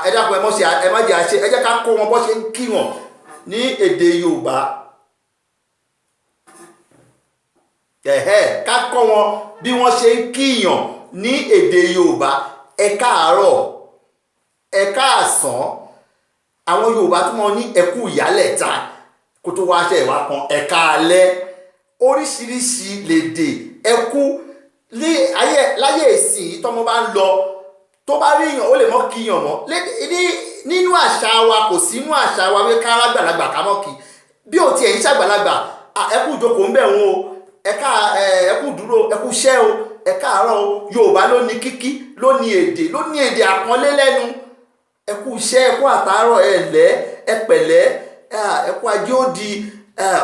ẹ dákun ẹ má jẹ́ àṣẹ ẹ jẹ́ ká kó wọn bọ́ ṣe ń kí wọn ní èdè Yorùbá ká kọ́ wọn bí wọ́n ṣe ń kíyàn ní èdè Yorùbá ẹ káàárọ̀ ẹ káàsán àwọn Yorùbá tó mọ ní ẹkú ìyálẹ̀ta kó tó wá ṣe ìwà kan ẹ káalẹ́ oríṣiríṣi lédè ẹkú láyé ìsìn tọ́mọ bá ń lọ tó bá rí èèyàn ó lè mọ́ kíyàn mọ́ nínú àṣà wa kò sí inú àṣà wa wí kára gbàlagbà ká mọ́ kí bí ò tiẹ̀ ń ṣàgbàlagbà ẹkú ìjókòó ń bẹ̀ wọn o ẹkú dúró ẹkú iṣẹ́ o ẹ káàárọ̀ o Yorùbá ló ní kíkí ló ní èdè àpọ́nlé lẹ́nu ẹkú iṣẹ́ ẹkú àtàárọ̀ ẹ̀lẹ́ ẹpẹ̀lẹ́ ẹkú ajé ó di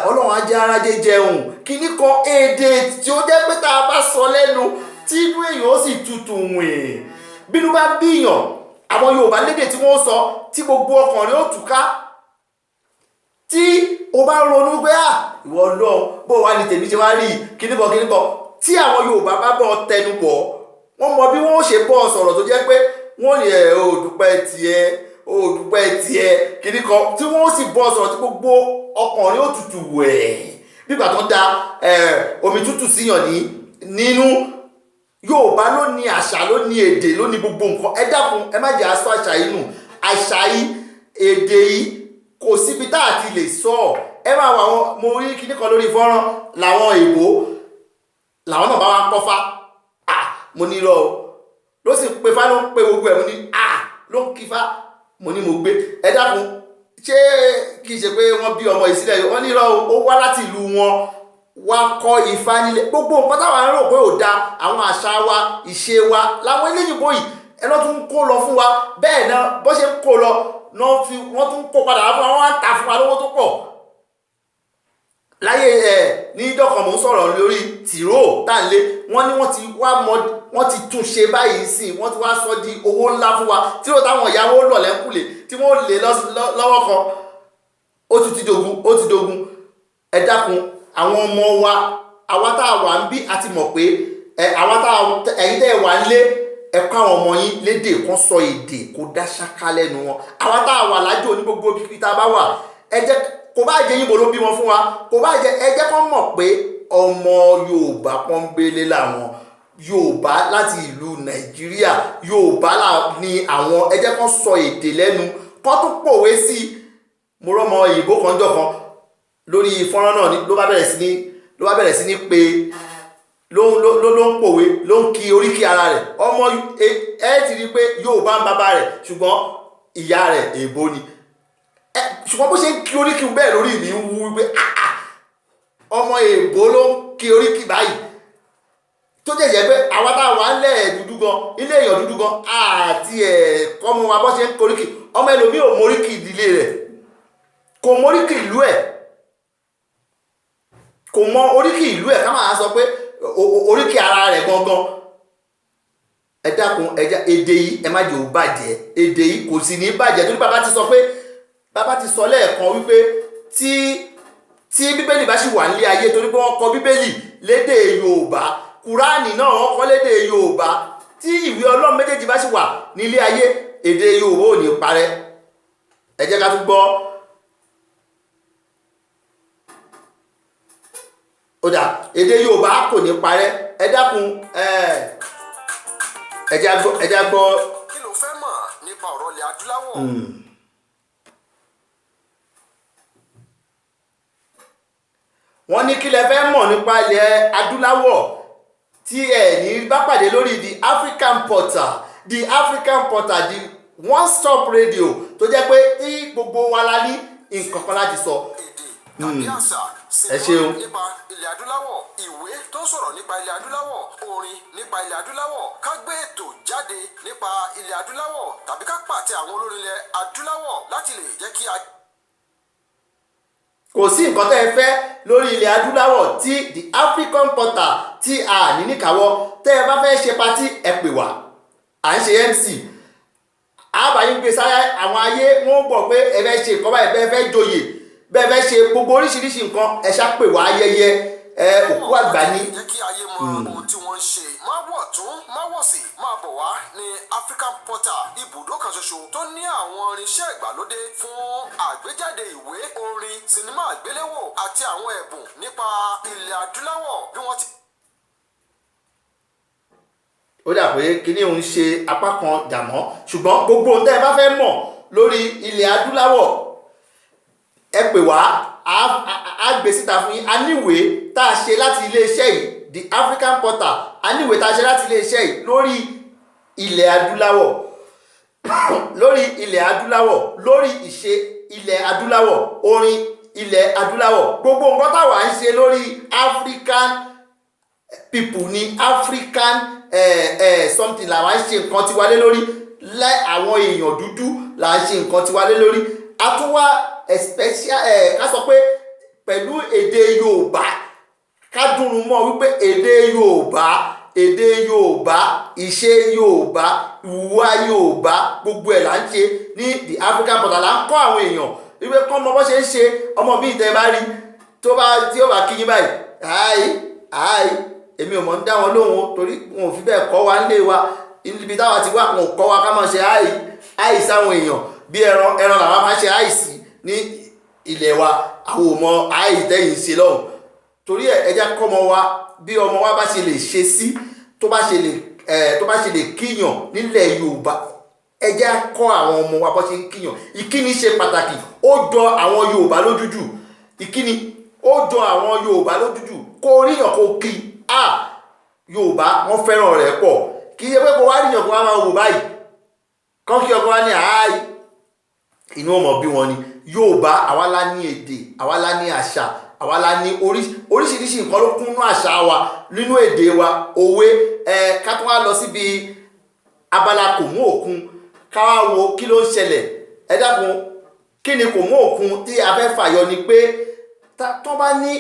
Ọlọ́run ajé arájé jẹun kíní kan èdè tí ó jẹ́ pé tá a bá sọ lẹ́nu tí inú èèyàn ó sì tutù wìn bínú bá bíyàn àwọn Yorùbá lédè tí wọ́n sọ tí gbogbo ọkàn rẹ̀ ó túká tí o bá ronú pé ìwọ Ọlọ́run bó wà ní tèmi ṣe wá rí kíníbọ̀ tí àwọn Yorùbá bá bọ́ tẹnu bọ̀ wọ́n mọ bí wọ́n ó ṣe bọ́ sọ̀rọ̀ tó jẹ́ pé wọ́n ní òdùpẹ́ tiẹ̀ kíní kan tí wọ́n ó sì bọ́ sọ̀rọ̀ tí gbogbo ọkàn rẹ̀ ó tutù wẹ̀ nígbà tó da omi tútù síyàn nínú Yorùbá ló ní àṣà ló ní èdè ló ní gbogbo nǹkan ẹ dákun ẹ má jẹ́ aṣọ àṣà yìí nù àṣà yìí èdè yìí kò síbi tá àti lè sọ ẹ máa wà wọn mo rí kíní kan lórí fọ́nrán làwọn èèbó làwọn náà bá wá kọ́fà mo ní lọ ló sì pe fá ló ń pe gbogbo ẹ̀ mo ní ló ń kí fá mo ní mo gbé ẹ dákun ṣé kì í ṣe pé wọ́n bí ọmọ ìsílẹ̀ wọ́n ní irọ́ ó wá láti ìlú wọn wá kọ́ ifá nílé gbogbo nǹkan táwa ń rò pé ò da àwọn àṣà wa ìṣe wa làwọn eléyìnbó yìí ẹnà tún ń kó lọ fún wa bẹ́ẹ̀ náà bó ṣe ń kó lọ wọ́n tún kó padà wá fún wa wọ́n á ta fún wa lówó tó pọ̀ láyé ní ìjọkan mò ń sọ̀rọ̀ lórí tìró tàǹlé wọ́n ní wọ́n ti tún ṣe báyìí sí wọ́n ti wá sọ di owó ńlá fún wa tìró táwọn ìyàwó lọ̀ lẹ́kùlé tí wọ́n lè lọ́wọ́ kan ó ti dogun ẹ dákun àwọn ọmọ wa àwa tá a wà ń bí àti mọ̀ pé àwa tá ẹ̀yin tẹ́ ẹ wà ń lé ẹ̀kọ́ àwọn ọmọ yín lédè kan sọ èdè kó dá ṣáká lẹ́nu wọn àwa tá a wà lájò ní gbogbo ibi tá a bá wà ẹ jẹ́ kò bá jẹ́ yíbo ló bí wọn fún wa kò bá jẹ́ ẹ jẹ́ kán mọ̀ pé ọmọ Yorùbá pọ́nbélé làwọn Yorùbá láti ìlú Nàìjíríà Yorùbá ní àwọn ẹ jẹ́ kán sọ èdè lẹ́nu kán tún pòwe sí i mo rọ́mọ òyìnbó kan jọ kan lórí fọ́nrán náà ló bá bẹ̀rẹ̀ sí ní pé ló ń pòwe ló ń ki oríkì ara rẹ̀ ọmọ ẹ ti rí i pé Yorùbá ń bàbá rẹ̀ ṣùgbọ́n ìyá rẹ̀ èèbó ni ṣùgbọ́n bó ṣe ń kí oríkì bẹ́ẹ̀ lórí mi ń wú wípé ọmọ èèbó ló ń kí oríkì báyìí tó jẹ́ pé àwa tá a wà ń lẹ̀ dúdú gan ilé èèyàn dúdú gan àti ẹ̀kọ́ ọmọ wa bó ṣe ń kí oríkì ọmọ ẹlòmíì ò móríkì ìdílé rẹ̀ kò móríkì ìlú ẹ̀ kò mọ oríkì ìlú ẹ̀ ká máa sọ pé oríkì ara rẹ̀ gangan ẹ dákun èdè yìí ẹ má jẹ́ ó bàjẹ́ èdè yìí kò sì ní bàjẹ́ torí bàbá ti sọ lẹ́ẹ̀kan wípé tí bíbélì bá sì wà nílé ayé torí pé wọ́n kọ bíbélì lédè Yorùbá kùránì náà wọ́n kọ lédè Yorùbá tí ìwé Ọlọ́run méjèèjì bá sì wà nílé ayé èdè Yorùbá ò ní parẹ́ ẹ jẹ́ ká tún gbọ́ ọ̀dà èdè Yorùbá kò ní parẹ́ ẹ dákun ẹ jẹ́ gbọ́. kí ló fẹ́ mọ̀ nípa ọ̀rọ̀ ilẹ̀ adúláwọ̀. wọ́n ní kí lẹ fẹ́ mọ̀ nípa ilẹ̀ adúláwọ̀ tí ẹ ní bá pàdé lórí the African Portal the one stop radio tó jẹ́ pé tí gbogbo wa la ní nǹkan kan láti sọ. èdè tàbí àṣà sinimá nípa ilẹ̀ adúláwọ̀ ìwé tó ń sọ̀rọ̀ nípa ilẹ̀ adúláwọ̀ orin nípa ilẹ̀ adúláwọ̀ ká gbé ètò jáde nípa ilẹ̀ adúláwọ̀ tàbí ká pàtẹ àwọn olórin ilẹ̀ adúláwọ̀ láti lè jẹ́ kí a. kò sí nǹkan tẹ́ ẹ fẹ́ lórí ilẹ̀ adúláwọ̀ tí the African Portal tí a ní níkàwọ́ tẹ́ ẹ bá fẹ́ ṣe patí ẹ pè wá à ń ṣe MC àbáyé gbé sáyà àwọn ayé wọ́n gbọ́ pé ẹ fẹ́ ṣe nǹkan báyìí bẹ́ẹ̀ fẹ́ joyè bẹ́ẹ̀ fẹ́ ṣe gbogbo oríṣiríṣi nǹkan ẹ ṣá pè wá ayẹyẹ òkú àgbà ní. jẹ́ kí ayé mọ ohun tí wọ́n ń ṣe máa wọ̀ tún máa wọ̀ sí máa bọ̀ wá ní African Portal ibùdó kan ṣoṣo tó ní àwọn irinṣẹ́ ìgbàlódé fún àgbéjáde ìwé orin sinimá àgbéléwò àti àwọn ẹ̀bùn nípa ilẹ̀ adúláwọ̀ bí wọ́n ti. ó dà pé kíní òun ṣe apá kan dàmọ́ ṣùgbọ́n gbogbo ohun tẹ́ ẹ bá fẹ́ mọ̀ lórí ilẹ̀ adúláwọ̀ ẹ pè wá á gbé síta fún yín a níwèé tá a ṣe láti iléeṣẹ́ yìí the African Portal a níwèé tá a ṣe láti iléeṣẹ́ yìí lórí ilẹ̀ adúláwọ̀ lórí ilẹ̀ adúláwọ̀ lórí ìṣe ilẹ̀ adúláwọ̀ orin ilẹ̀ adúláwọ̀ gbogbo nǹkan táwa ń ṣe lórí African people ní African something làwa ń ṣe nǹkan tiwa lé lórí àwọn èèyàn dúdú là ń ṣe nǹkan tiwa lé lórí a tún wá especial ká sọ pé pẹ̀lú èdè Yorùbá ká dùnrùn mọ́ wípé èdè Yorùbá ìṣe Yorùbá ìwà Yorùbá gbogbo ẹ̀ là ń ṣe ní the African Portal là ń kọ́ àwọn èèyàn wípé kọ́ ọmọ bó ṣe ń ṣe ọmọ bíi tẹ́ bá rí tí ó bá kí yín báyìí èmi ò mọ̀ ń dá wọn lóhùn torí wọn ò fi bẹ́ẹ̀ kọ́ wa nílé wa ibi táwa ti wá wọn ò kọ́ wa ká máa ṣe háì sáwọn èèyàn bí ẹran làwọn máa ṣe háì sí ní ilẹ̀ wa àwọn ò mọ háì tẹ́yìn ṣe lọ́hùn torí ẹja kọ́ ọmọ wa bí ọmọ wa bá ṣe lè ṣe sí tó bá ṣe lè kíyàn nílẹ̀ Yorùbá ẹja kọ́ àwọn ọmọ wa bó ṣe ń kíyàn ìkíni ṣe pàtàkì ó jọ àwọn Yorùbá lójújù ìkíni ó jọ àwọn Yorùbá lójújù kó ríyàn kó kí Yorùbá wọ́n fẹ́ràn rẹ̀ pọ̀ kì í ṣe pé kó wá ríyàn kó wá máa wò báyìí kán kí ọkọ wá ní àáyí inú ọmọ bí wọn ni. Yorùbá àwa la ní èdè, àwa la ní àṣà, àwa la ní oríṣiríṣi nǹkan ló kúnnú àṣà wa nínú èdè wa. Òwe ká tún wá lọ síbi abala kò mú òkun ká wá wo kí ló ń ṣẹlẹ̀. Ẹ dákun, kí ni kò mú òkun tí a fẹ́ fàyọ ni pé tó bá ní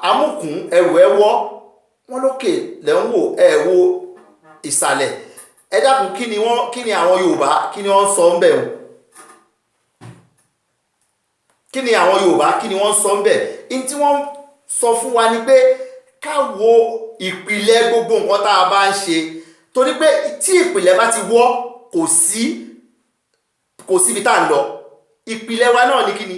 amúkùn ẹrù ẹwọ́ wọn lókè lẹ́ ń wò ẹ wo ìsàlẹ̀. Ẹ dákun, kí ni àwọn Yorùbá kí ni wọ́n sọ ń bẹ̀ o? Kí ni àwọn Yorùbá kí ni wọ́n sọ ń bẹ̀? In tí wọ́n sọ fún wa ni pé ká wo ìpìlẹ̀ gbogbo nǹkan tá a bá ń ṣe, torí pé tí ìpìlẹ̀ bá ti wọ́ kò síbi tá à ń lọ. Ìpìlẹ̀ wa náà ní kí ni?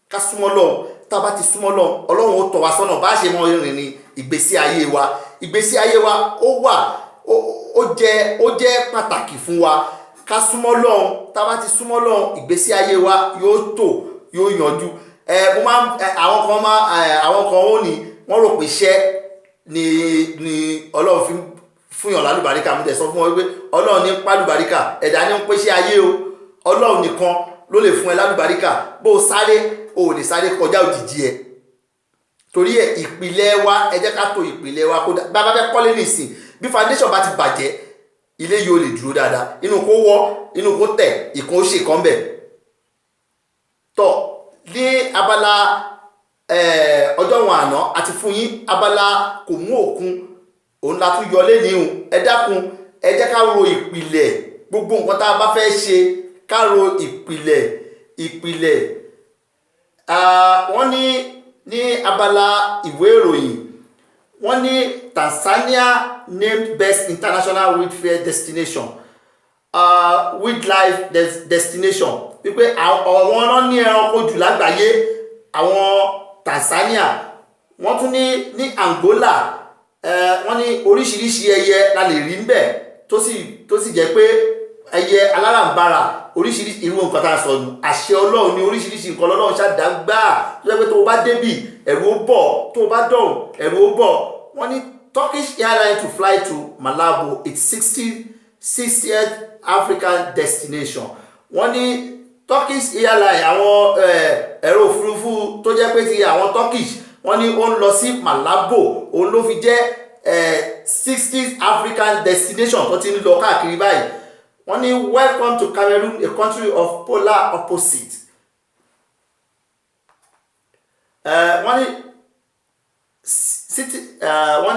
Ká súnmọ́ Ọlọ́run. Tá a bá ti súnmọ́ Ọlọ́run, Ọlọ́run ó tọ́ wa sọ́nà bá ṣe mọ́ rìn ní ìgbésí ayé wa. Ìgbésí ayé wa ó jẹ́ pàtàkì fún wa. Ká súnmọ́ Ọlọ́run. Tá a bá ti súnmọ́ Ọlọ́run, ìgbésí ayé wa yóò tò, yóò yanjú. Àwọn kan ó ní wọ́n rò pé iṣẹ́ ni Ọlọ́run fi fún yàn lálùbáríkà. Mo dẹ̀ sọ fún wọn wípé Ọlọ́run ní pálùbáríkà, ẹ̀dá ní ń pèsè ayé o. Ọlọ́run nìkan ló lè fún ẹ lálùbáríkà. Bó o sáré o ò lè sáré kọjá òjìji ẹ. Torí ẹ ìpìlẹ̀ wa, ẹ jẹ́ ká tò ìpìlẹ̀ wa kó bá bá fẹ́ kọ́lé nìsín, bí foundation bá ti bàjẹ́ ilé yóò lè dúró dáadáa. Inú kó wọ́, inú kó tẹ̀, ìkan ó ṣe kan bẹ̀. Tọ́ ní abala ọjọ́ wọn àná àti fún yín abala kò mú òkun òun la tún yọlé níhùn. Ẹ dákun, ẹ jẹ́ ká ro ìpìlẹ̀ gbogbo nǹkan tá a bá fẹ́ ṣe, ká ro ìpìlẹ̀. Wọ́n ní abala ìwé ìròyìn wọ́n ní Tanzania named best international wildlife destination wildlife destination, wípé àwọn náà ní ẹranko jù lágbàáyé àwọn Tanzania. Wọ́n tún ní Angola wọ́n ní oríṣiríṣi ẹyẹ la lè rí ńbẹ̀ tó sì jẹ́ pé ẹyẹ alárànbarà oríṣiríṣi irú nǹkan tá a sọ nù. Àṣẹ Ọlọ́run ní oríṣiríṣi nǹkan lọ́lọ́run ṣàdágbà tó jẹ́ pé tó o bá débì ẹ̀rù ó bọ̀, tó o bá dọ̀hùn ẹ̀rù ó bọ̀. Wọ́n ní Turkish airline to fly to Malabo, its 60th African destination. Wọ́n ní Turkish airline àwọn ẹ̀rọ òfurufú tó jẹ́ pé ti àwọn Turkish wọ́n ní ó ń lọ sí Malabo, òun ló fi jẹ́ 60th African destination tó ti ń lọ káàkiri báyìí. Wọ́n ní welcome to Cameroon, a country of polar opposite. Wọ́n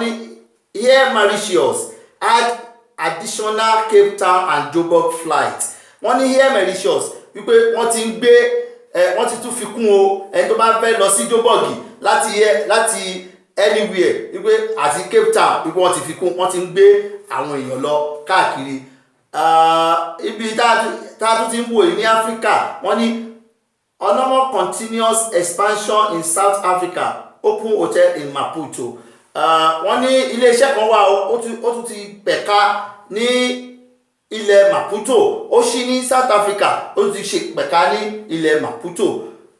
ní Air Mauritius add additional Cape Town and Joburg flight. Wọ́n ní Air Mauritius wípé wọ́n ti ń gbé wọ́n ti tún fi kún o ẹni tó bá fẹ́ lọ sí Joburg láti anywhere wípé àti Cape Town wípé wọ́n ti fi kún, wọ́n ti ń gbé àwọn èèyàn lọ káàkiri. Ibi tá a tún ti ń wò ní Áfíríkà, wọ́n ní Onomo continuous expansion in South Africa, open hotel in Maputo. Wọ́n ní iléeṣẹ́ kan wà ó tún ti pẹ̀ka ní ilẹ̀ Maputo, ó ṣí ní South Africa, ó ti ṣe pẹ̀ka ní ilẹ̀ Maputo.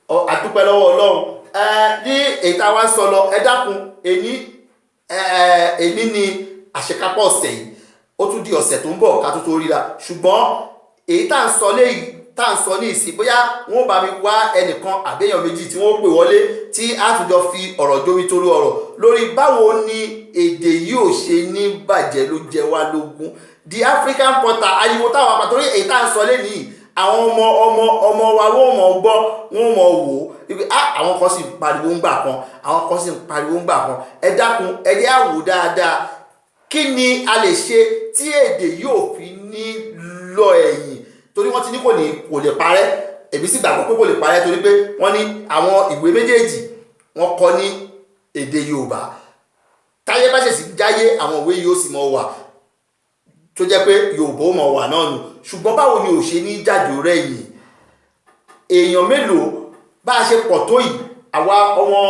Àdúpẹ́ lọ́wọ́ Ọlọ́run. Ní èyí tá a wá sọ lọ, ẹ dákun, èní ni àṣekápọ̀ ọ̀sẹ̀ yìí, ó tún di ọ̀sẹ̀ tó ń bọ̀ ká tó ríra. Ṣùgbọ́n èyí tá à ń sọ ní ìsìn, bóyá wọ́n bá mi wá ẹnìkan àbẹ́yàn méjì tí wọ́n pè wọlé tí a tún jọ fi ọ̀rọ̀ jómi torí ọ̀rọ̀ lórí báwo ni èdè yìí ò ṣe ní bàjẹ́ ló jẹ wá lógún. The African Portal, ariwo táwọn apá torí èyí tá à ń sọ lẹ́nìí, àwọn ọmọ wa wọ́n mọ̀ gbọ́, wọ́n mọ̀ wò ó wípé àwọn kan sì ń pariwo ńgbà kan, àwọn kan sì ń pariwo ńgbà kan. Ẹ dákun, ẹ jẹ́ á wò dáadáa, kí ni a lè ṣe tí èdè yóò fi ní lọ ẹ̀yìn? Torí wọ́n ti ní kò lè parẹ́, èmi sì gbàgbọ́ pé kò lè parẹ́, torí pé wọ́n ní àwọn ìwé méjèèjì wọ́n kọ ní èdè Yorùbá. Táyé bá ṣèṣì jáyé àwọn ìwé yóò sì mọ̀ wà tó jẹ́ pé Yorùbá ó mọ̀ wà náà nù. Ṣùgbọ́n báwo ni ò ṣe ní jáde rẹ̀yìn? Èèyàn mélòó bá a ṣe pọ̀ tó yìí, àwa ọmọ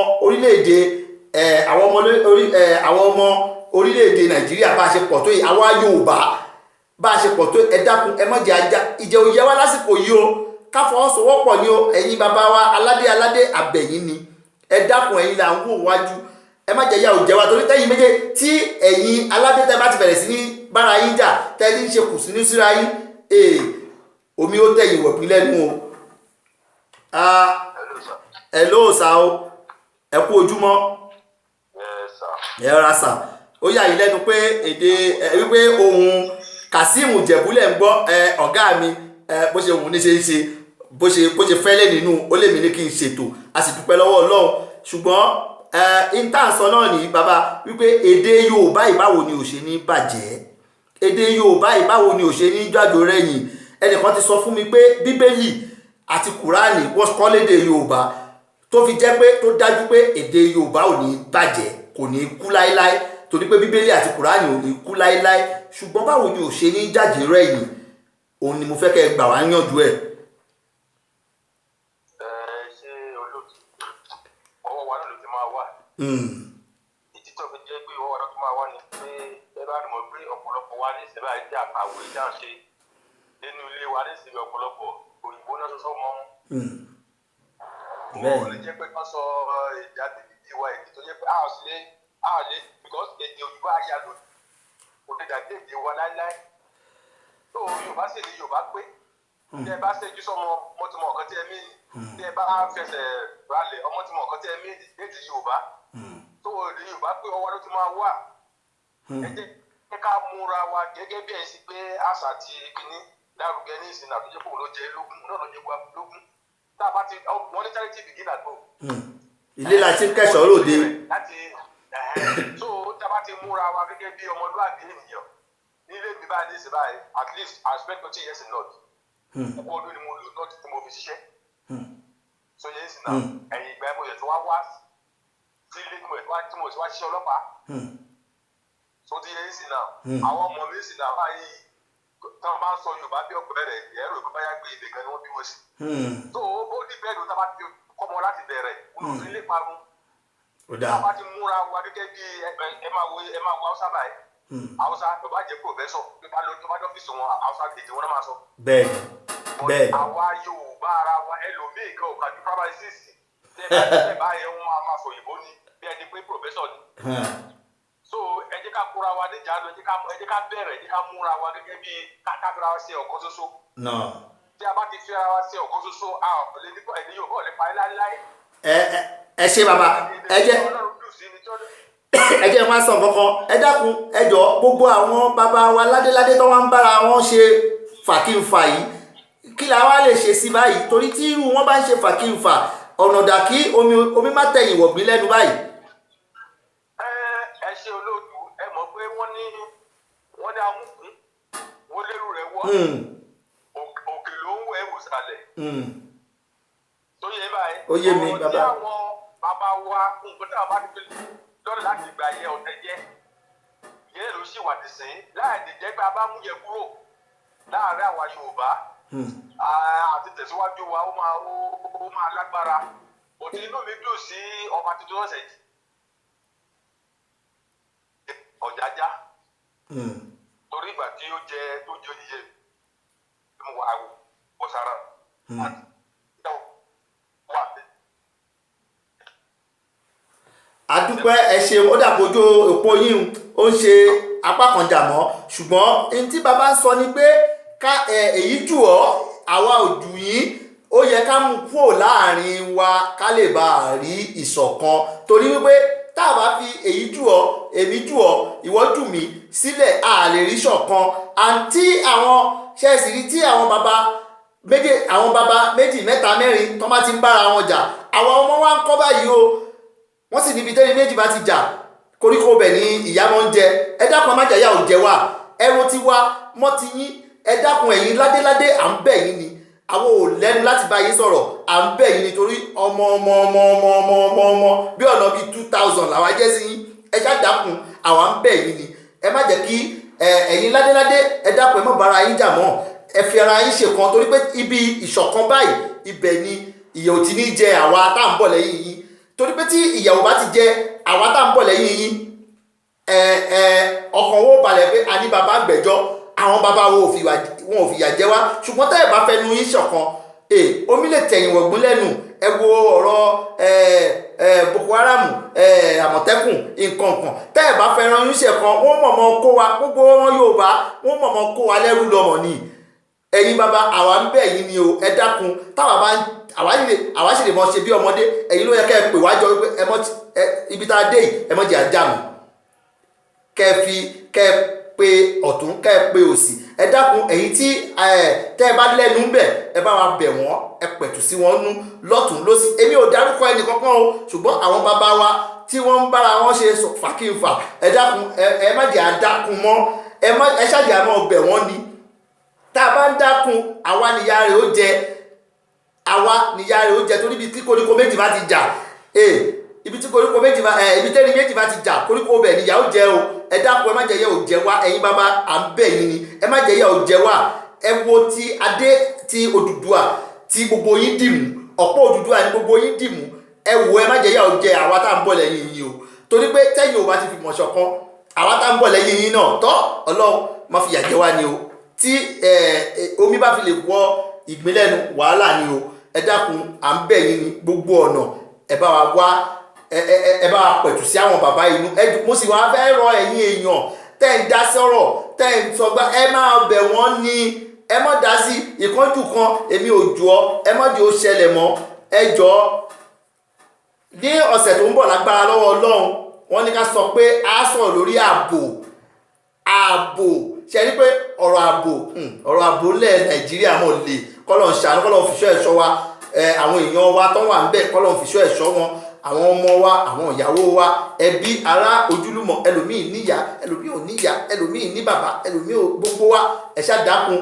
orílẹ̀-èdè Nàìjíríà bá a ṣe pọ̀ tó yìí, àwa Yorùbá bá a ṣe pọ̀ tó, ẹ dákun, ẹ má jẹ́ ajá ìjẹ́ òye wa lásìkò yìí o. Ká fọwọ́sowọ́pọ̀ ni o. Ẹ̀yin bàbá wa aládé àbẹ̀yìn ni. Ẹ dákun, ẹ̀yin là ń wò wájú. ẹ má jẹ́ ìyà ò jẹ wá torí tẹ́yìn méje tí ẹ̀yin aládé tẹ́ bá ti bẹ̀rẹ̀ sí ní bára yín jà tẹ́lí ń ṣe kù sí ní síra yín omi ó tẹ̀yìn wọ̀pí lẹ́nu o. ẹ ló sà o ẹ kú ojúmọ́ ẹ rà sà ó yà yín lẹ́nu pé èdè wípé ohun Kazeem Jẹ̀bú-lẹ̀ ń gbọ́ ọ̀gá mi bó ṣe wù ní ṣe ń ṣe bó ṣe fẹ́lẹ̀ nínú ó lè mí ní kí n ṣètò a sì dúpẹ́ lọ́wọ́ Ọlọ́run ṣùgbọ́n intanṣọ náà ní bàbá wípé èdè Yorùbá ìbáwo ni ò ṣe ní bàjẹ́ èdè Yorùbá ìbáwo ni ò ṣe ní jájò rẹ̀yìn ẹnìkan ti sọ fún mi pé Bíbélì àti Kùránì wọ́n kọ́ lédè Yorùbá tó fi jẹ́ pé tó dájú pé èdè Yorùbá ò ní bàjẹ́ kò ní kú láéláé torí pé Bíbélì àti Kùránì ò ní kú láéláé ṣùgbọ́n báwo ni ò ṣe ní jáde rẹ̀yìn òun ni mo fẹ́ kẹ́ gbà wá yànjú ẹ̀. ṣé olóòtú ọwọ́ wa náà ló ti máa wà. ìdí tó fi jẹ́ pé ọwọ́ wa náà tó máa wà ni pé ẹ bá rí mọ̀ pé ọ̀pọ̀lọpọ̀ wa ní ìsinmi àìjẹ àkàwé dáńṣe nínú ilé wa ní ìsinmi ọ̀pọ̀lọpọ̀ òyìnbó náà sọ́sọ́ mọ́. mo lè jẹ́ pé kán sọ èdè àtẹ̀lẹ́dẹ́ wa èdè tó jẹ́ pé a lè because èdè òyìnbó ayé àlòdì kò lè dàgbé èdè wa láíláí. tó Yorùbá sì ní Yorùbá pé tẹ bá ṣẹ́jú sọmọ ọmọ tí mo ọ̀kan tí ẹ mí tẹ bá fẹsẹ̀ ralẹ̀ ọmọ tí mo ọ̀kan tí ẹ mí èdè Yorùbá tó èdè Yorùbá pé ọwọ́ ló ti máa wà. ẹ jẹ́ ká múra wa gẹ́gẹ́ bí ẹ̀ sí pé àṣà ti kíní lárugẹ ní ìsìn àtúnjẹ́ kò ló jẹ lógún náà ló jẹ wá lógún tá a bá ti wọ́n ní charity begin at home. ilé la ti kẹ́sọ̀ lóde. so tá a bá ti múra wa gẹ́gẹ́ bí ọmọlúwàbí ènìyàn nílé mi báyìí ní ìsìn báyìí at least I spent 20 years in North. ọkọ ọdún ni mo lò North tí mo fi ṣiṣẹ́. so yẹn sì náà ẹ̀yìn ìgbà mo yẹ tí wọ́n wá sí ilé tí mo ti wá ṣiṣẹ́ ọlọ́pàá. so ti yẹn sì náà àwọn ọmọ mi sì náà báyìí tí wọ́n bá ń sọ Yorùbá bí ọ̀pẹ rẹ̀ ẹ̀rọ ìgbà báyà gbé ibì kan ni wọ́n bí wọ́n sí. so ó ní bẹ́ẹ̀ ló tá a bá ti kọ́mọ láti bẹ̀rẹ̀ olùsí lè parun. tá a bá ti múra wa gẹ́gẹ́ bí ẹ máa wo Hausa báyìí. Hausa tó bá jẹ́ pòfẹ́sọ̀ tó bá dọ́fíìsì wọn Hausa èdè wọn náà máa sọ. bẹ́ẹ̀ àwa Yorùbá ara wa ẹlòmíì kan ò kà ju primary six tẹ́lẹ̀ báyẹn wọn a máa sọ òyìnbó ni bí ẹni pé pòfẹ́sọ̀ ni. so ẹ jẹ́ ká kóra wa níjàánu ẹ jẹ́ ká bẹ̀rẹ̀ ẹ jẹ́ ká múra wa gẹ́gẹ́ bí káfíńra wa ṣe ọ̀kan ṣoṣo. tí a bá ti fi ara wa ṣe ọ̀kan ṣoṣo a ò lè ní ẹni yóò bọ̀ lè parí láéláé. ẹ ṣe bàbá ẹ jẹ́ máa sọ kankan ẹ dákun ẹ jọ gbogbo àwọn bàbá wa ládéládé tó wá ń bára wọn ṣe fàkínfà yìí kí la wá lè ṣe sí báyìí torí tí irú wọn bá ń ṣe fàkínfà ọ̀nà dà kí omi má tẹ̀yìn wọ̀gbìn lẹ́nu báyìí. ẹ ṣe olóòtú ẹ mọ̀ pé wọ́n ní amúkún wọ́n lérò rẹ̀ wọ́ òkè ló ń wọ ẹ̀wò sàlẹ̀. tó yẹ báyìí ó yé mi bàbá. ọ̀rọ̀ tí àwọn bàbá wa nǹkan tí àwọn bá ti fi lọ́dọ̀ láti gba ayé ọ̀tẹ̀ jẹ́ ìyẹn ló ṣì wà nísìnyí láì lè jẹ́ pé a bá mú yẹ kúrò láàárín àwa Yorùbá àti tẹ̀síwájú wa ó máa lágbára òtí inú mi dùn sí ọba tuntun ọ̀sẹ̀ yìí Ọ̀jájá torí ìgbà tí ó jẹ yíyẹ mo wà wọ sára àti ìdáwó wà bẹ́ẹ̀. adúpẹ́ ẹ ṣeun ó dàbójú òpó yín ó ń ṣe apá kan jà mọ́ ṣùgbọ́n ẹni tí bàbá ń sọ ni pé ká èyí jù ọ́ àwa ò jù yín ó yẹ ká mú kúrò láàrin wa ká lè bá a rí ìṣọ̀kan torí wípé tá a bá fi èyí jù ọ́ èmi jù ọ́ ìwọ jù mí sílẹ̀ a lè rí ṣọ̀kan àǹtí àwọn ṣẹ́ẹ̀sì rí tí àwọn bàbá méjì mẹ́ta mẹ́rin tó bá ti ń bára wọn jà àwọn ọmọ wa ń kọ́ báyìí o wọ́n sì níbi tẹ́lẹ̀ méjì bá ti jà koríko bẹ̀ ní ìyá wọn ń jẹ ẹ dákun amájàyà ò jẹ wá ẹrù ti wá mọ́ ti yín ẹ dákun ẹ̀yin ládéládé à ń bẹ̀ yín ni àwọn ò lẹ́nu láti bá yín sọ̀rọ̀ à ń bẹ̀ yín nítorí ọmọ bí ọ̀nà bíi 2000 làwa jẹ́ sí yín ẹ ṣá dákun àwa ń bẹ̀ yín ni ẹ má jẹ́ kí ẹ̀yin ládéládé ẹ dákun ẹ má bára yín jà mọ́ ẹ fi ara yín ṣèkan torí pé ibi ìṣọ̀kan báyìí ibẹ̀ ni ìyà ò ti ní jẹ àwa tá à ń bọ̀ lẹ́yìn yín torí pé tí ìyàwó bá ti jẹ àwa tá ń bọ̀ lẹ́yìn yín ọkàn wo balẹ̀ pé a ní bàbá gbẹ̀jọ́ àwọn bàbá wọn ò fìyà jẹ wá ṣùgbọ́n tẹ́ ẹ̀ bá fẹnu yín ṣọ̀kan omi lè tẹ̀yìn wọ̀gbọ́n lẹ́nu ẹ wo ọ̀rọ̀ Boko Haram Àmọ̀tẹ́kùn nǹkan kan tẹ́ ẹ̀ bá fẹ́ràn irúṣẹ́ kan wọ́n mọ̀mọ́ kó wa gbogbo wọn Yorùbá wọ́n mọ̀mọ́ kó wa lẹ́rú lọ́mọ ni ẹ̀yin bàbá àwa ń bẹ̀ yín ni o ẹ dákun táwa bá àwa sì lè mọ ṣe bí ọmọdé ẹ̀yin ló yẹ kẹ́ ẹ pè wájọ wípé ibi tá a dé yìí ẹ mọ̀ jẹ́ ajá mi kẹ́ ẹ pe ọ̀tún kẹ́ ẹ pe òsì ẹ dákun ẹ̀yin tí tẹ́ ẹ bá lẹ́nu ń bẹ̀ ẹ bá wa bẹ̀ wọ́n ẹ pẹ̀tù sí wọn nú lọ́tún lọ́sì èmi ò dárúkọ ẹnì kankan o ṣùgbọ́n àwọn bàbá wa tí wọ́n ń bára wọn ṣe fàkínfà ẹ dákun ẹ má jẹ́ àdákun mọ́ ẹ ṣáàjì àmọ́ bẹ̀ wọ́n ni tá a bá ń dákun àwa nìyá rẹ̀ ó jẹ torí ibi tí koríko méjì bá ti jà ibi tí koríko méjì bá ibi tẹ́ni méjì bá ti jà koríko bẹ̀ níyà ó jẹ o ẹ dákun ẹ má jẹ́ yẹ ò jẹ wá ẹ̀yin bàbá à ń bẹ̀ yín ni ẹ má jẹ́ yẹ ò jẹ wá ẹ wo ti adé ti Odùduwà tí gbogbo yín dìmú ọ̀pọ̀ Odùduwà ni gbogbo yín dìmú ẹ wo ẹ má jẹ́ yẹ ò jẹ àwa tá à ń bọ̀ lẹ́yìn yín o torí pé tẹ́yìn ò bá ti fi mọ̀ ṣọ̀kan àwa tá à ń bọ̀ lẹ́yìn yín náà tọ́ Ọlọ́run má fi yà jẹ wá ni o tí omi bá fi lè wọ ìgbínlẹ́nu wàhálà ni o ẹ dákun à ń bẹ̀ yín ní gbogbo ọ̀nà ẹ bá wa wá ẹ bá wa pẹ̀tù sí àwọn bàbá inú mo sì wá fẹ́ rọ ẹ̀yin èèyàn tẹ́ ń dá sọ̀rọ̀ tẹ́ ń sọgbà ẹ máa bẹ̀ wọ́n ní ẹ má dá sí ìkánjú kan èmi ò jù ọ́ ẹ má jẹ́ ó ṣẹlẹ̀ mọ́ ẹ jọ ní ọ̀sẹ̀ tó ń bọ̀ lágbára lọ́wọ́ Ọlọ́run wọ́n ní ká sọ pé a sọ̀rọ̀ lórí ààbò ṣe rí pé ọ̀rọ̀ ààbò lẹ̀ Nàìjíríà mọ̀ lè kọ́lọ̀ ń ṣàánú kọ́lọ̀ fìṣọ́ ẹ̀ṣọ́ wa àwọn èèyàn wa tó wà ń bẹ̀ kọ́lọ̀ fìṣọ́ ẹ̀ṣọ́ wọn àwọn ọmọ wa àwọn ìyàwó wa ẹbí ará ojúlùmọ̀ ẹlòmíì níyà ẹlòmíì ò níyà ẹlòmíì ní bàbá ẹlòmíì ò gbogbo wa ẹ ṣá dákun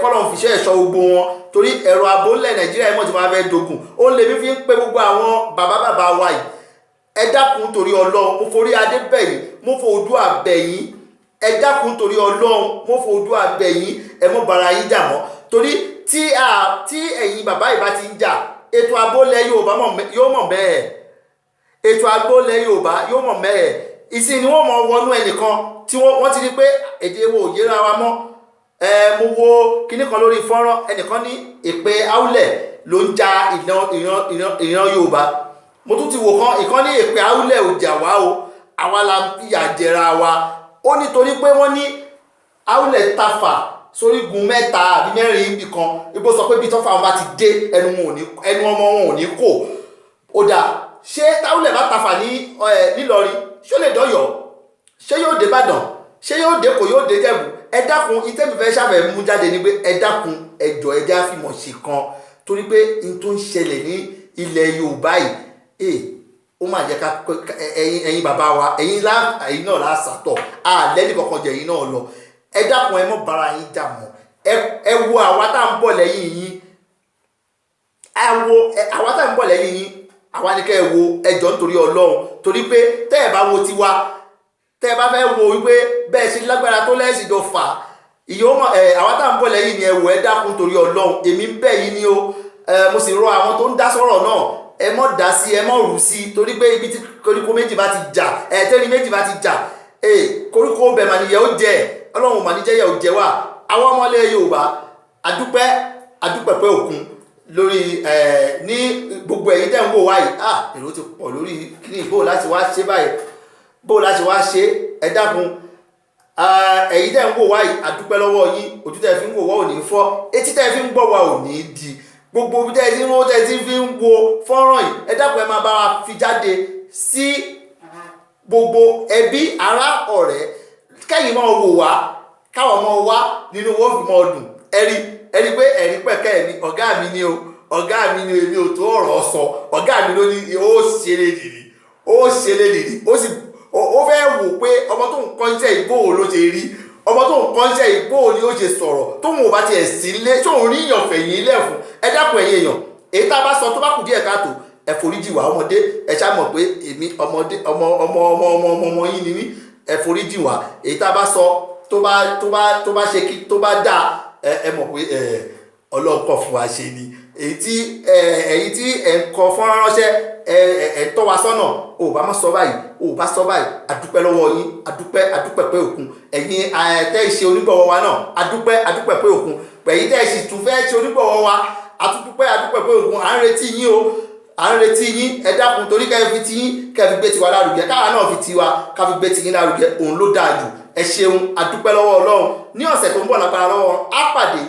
kọ́lọ̀ fìṣọ́ ẹ̀ṣọ́ gbogbo wọn torí ẹ̀rọ ààbò lẹ̀ Nàìjíríà mọ̀ tí wọ́n fẹ́ dogun ó lè mí fi ń pe gbogbo àwọn bàbá wa yìí ẹ dákun torí Ọlọ́run mo forí adé bẹ̀ yín mo fò Oòduà bẹ̀ yín ẹ dákun torí Ọlọ́run mo fò Oòduà bẹ̀ yín ẹ mọ́ bara yín jà mọ́ torí tí ẹ̀yin bàbá yìí bá ti ń jà ètò àbólẹ̀ Yorùbá yóò mọ̀ bẹ́ẹ̀ ètò àbólẹ̀ Yorùbá yóò mọ̀ bẹ́ẹ̀ ìsìn ni wọ́n mọ̀ wọnú ẹnìkan tí wọ́n ti rí pé èdè wo ò yéra wa mọ́ mo wo kinní kan lórí fọ́nrán ẹnìkan ní èpè Aulẹ̀ ló ń ja ìran Yorùbá mo tún ti wò kan ìkan ní èpè Aulẹ̀ ò jà wá o àwa la fìyà jẹra wa ó nítorí pé wọ́n ní Aulẹ̀ tafà sórígun mẹ́ta àbí mẹ́rin ibì kan ibo sọ pé bí tọ́fà wọn bá ti dé ẹnu ọmọ wọn ò ní kò ó dà ṣé táwùlẹ̀ bá tafà nílọrin ṣé ó lè dọ́yọ̀ ṣé yóò dé Ìbàdàn ṣé yóò dé kò yóò dé Jẹ̀bú ẹ dákun ìtẹ́fẹ́fẹ́ ṣàfẹ́ mú jáde ní pé ẹ dákun ẹjọ́ ẹjẹ́ àfimọ̀ ṣe kan torí pé n tó ń ṣẹlẹ̀ ní ilẹ̀ Yorùbá yìí ó máa jẹ́ ká ẹ̀yin bàbá wa ẹ̀yin náà lásàtọ̀ àlẹ́lì kankan jẹ̀yìn náà lọ ẹ dákun ẹ mọ́ bára yín jà mọ́ ẹ wo àwa tá à ń bọ̀ lẹ́yìn yín àwa tá à ń bọ̀ lẹ́yìn yín àwa ni kẹ́ ẹ wo ẹjọ́ nítorí Ọlọ́run torí pé tẹ́ ẹ bá wo tiwa tẹ́ ẹ bá fẹ́ wo wípé bẹ́ẹ̀ ṣe lágbára tó lẹ́sìn jọ fà àwa tá à ń bọ̀ lẹ́yìn ni ẹ wò ẹ dákun torí Ọlọ́run èmi ń bẹ̀ yín ni o mo sì rọ àwọn tó ń dá sọ̀rọ̀ náà ẹ mọ́ dá sí ẹ mọ́ rù sí torí pé ibi tí koríko méjì bá ti jà tẹ́ni méjì bá ti jà koríko bẹ̀ mà nìyẹn ó jẹ Ọlọ́run mà ní jẹ́ yẹ ò jẹ wá àwọn ọmọlẹ̀ Yorùbá adúpẹ́ pé òkun lórí ní gbogbo ẹ̀yin tẹ́ ń wò wáyìí èrò ti pọ̀ lórí kíní bó láti wá ṣe báyìí bó láti wá ṣe ẹ dákun ẹ̀yin tẹ́ ń wò wáyìí adúpẹ́ lọ́wọ́ yín ojú tẹ́ fi ń wò wá ò ní fọ́ etí tẹ́ fi ń gbọ́ wa ò ní di gbogbo ibi tẹ́ ti ń wò tẹ́ ti fi ń wo fọ́nrán yìí ẹ dákun ẹ máa bá wa fi jáde sí gbogbo ẹbí ará ọ̀rẹ́ kẹ́yìn máa wò wá káwọn ọmọ wa nínú owó fi máa dùn ẹ̀rí pé ẹ̀rí pẹ̀kẹ́ ẹ̀mí ọ̀gá mi ni o ọ̀gá mi ni èmi ò tó ọ̀rọ̀ sọ ọ̀gá mi ló ní ó ṣe lè dìrì ó fẹ́ wò pé ọmọ tó ń kọ́ iṣẹ́ ìgbóhùn ló ṣe rí ọmọ tó ń kọ́ iṣẹ́ ìgbóhùn ni ó ṣe sọ̀rọ̀ tó wọn ò bá tiẹ̀ sí ilé tó ń rí ìyàn fẹ̀yìn ilé fún ẹ dákun ẹ̀yin èèyàn èyí tá a bá sọ tó bá kù díẹ̀ káàtó ẹ foríjì wá ọmọdé ẹ ṣá mọ̀ pé èmi ọmọdé ọmọ yín ni mí ẹ foríjì wá èyí tá a bá sọ tó bá ṣe kí tó bá dáa ẹ mọ̀ pé ọlọ́kọ̀ fún wa ṣe ni èyí tí ẹ̀ ń kọ fọ́nrán ránṣẹ́ ẹ̀ tọ́ wa sọ́nà ò bá má sọ báyìí ò bá sọ báyìí adúpẹ́ lọ́wọ́ yín adúpẹ́ pé òkun ẹ̀yin tẹ́ ìṣe onígbọ̀wọ́ wa náà adúpẹ́ pé òkun ẹ̀yin tẹ́ ìṣì tún fẹ́ ṣe onígbọ̀wọ́ wa adúpẹ́ pé òkun à ń retí yín o à ń retí yín ẹ dákun torí kẹ́ fi ti yín kẹ́ fi gbé tiwa lárugẹ káwa náà fi tiwa ká fi gbé tiyín lárugẹ òun ló dáa jù ẹ ṣeun adúpẹ́ lọ́wọ́ ọlọ́run ní ọ̀sẹ̀ tó ń bọ̀ lágbára lọ́wọ́ á pàdé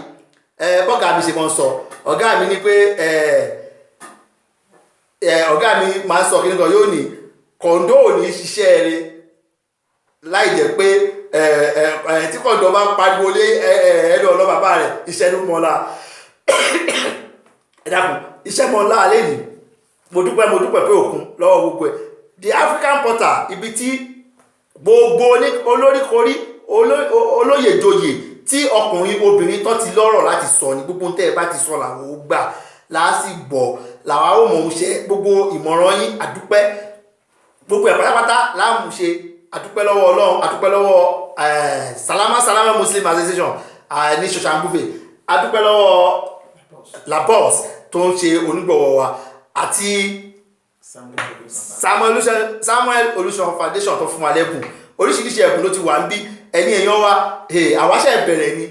bọ́gà mi ṣe mọ́ ń sọ ọ̀gá mi ní pé ọ̀gá mi máa ń sọ kí nìkan yóò ní kọ̀ǹdó ò ní ṣiṣẹ́ rẹ láì jẹ́ pé tí kọ̀ǹdó bá pariwo lé ẹ̀ẹ́dọ̀ ọlọ́ bàbá rẹ̀ iṣẹ́ ló mọ́lá ẹ dákun iṣẹ́ mọ́lá alẹ́ nìí mo dúpẹ́ pé òkun lọ́wọ́ gbogbo ẹ̀ the African Portal ibi tí gbogbo olóríkorí olóyèjoyè tí ọkùnrin obìnrin tó ti lọ́rọ̀ láti sọ ní gbogbo tẹ́ ẹ bá ti sọ làwọn ó gbà láàsì gbọ́ làwọn ó mọ̀ ń ṣe gbogbo ìmọ̀ràn yín àdúpẹ́ gbogbo ẹ̀ pátápátá láàmú ṣe àdúpẹ́ lọ́wọ́ Ọlọ́run àdúpẹ́ lọ́wọ́ Salama Muslim Association ní Soshanguve àdúpẹ́ lọ́wọ́ Labos tó ń ṣe onígbọ̀wọ́ wa àti Samuel Olùṣọ́ Foundation tó fún wa lẹ́bùn oríṣiríṣi ẹ̀bùn ló ti wà ń bí ẹni èèyàn wa àwáṣẹ́ ìbẹ̀rẹ̀ ni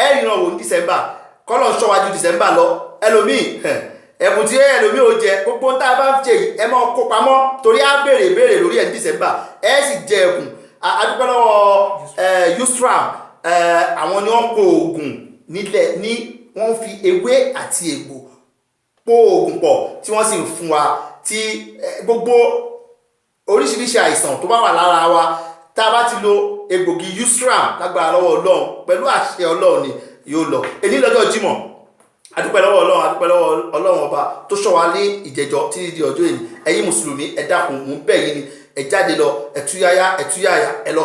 ẹ̀rìnà wò ní December kọ́lọ̀ ń ṣọ́wájú December lọ ẹlòmíì ẹ̀bùn tí ẹlòmíì ò jẹ gbogbo tá a bá ń jẹ yìí ẹ máa kó pamọ́ torí á béèrè lórí ẹ̀ ní December ẹ sì jẹ ẹ̀bùn adúpẹ́ lọ́wọ́ Ustram àwọn ni wọ́n kó oògùn nílẹ̀ ní wọ́n fi ewé àti egbò pò oògùn pọ̀ tí wọ́n sì ń fún wa tí gbogbo oríṣiríṣi àìsàn tó bá wà lára wa tá a bá ti lo egbògi Ustram lágbára lọ́wọ́ Ọlọ́run pẹ̀lú àṣẹ Ọlọ́run ni yóò lọ èyí lọ́jọ́ Jímọ̀ adúpẹ́ lọ́wọ́ Ọlọ́run adúpẹ́ lọ́wọ́ Ọlọ́run ọba tó ṣọ́ wa ní ìjẹjọ́ títí di ọjọ́ èyí ẹ̀yin mùsùlùmí ẹ dákun mú bẹ̀ yín ni ẹ jáde lọ ẹtúyáyá ẹ lọ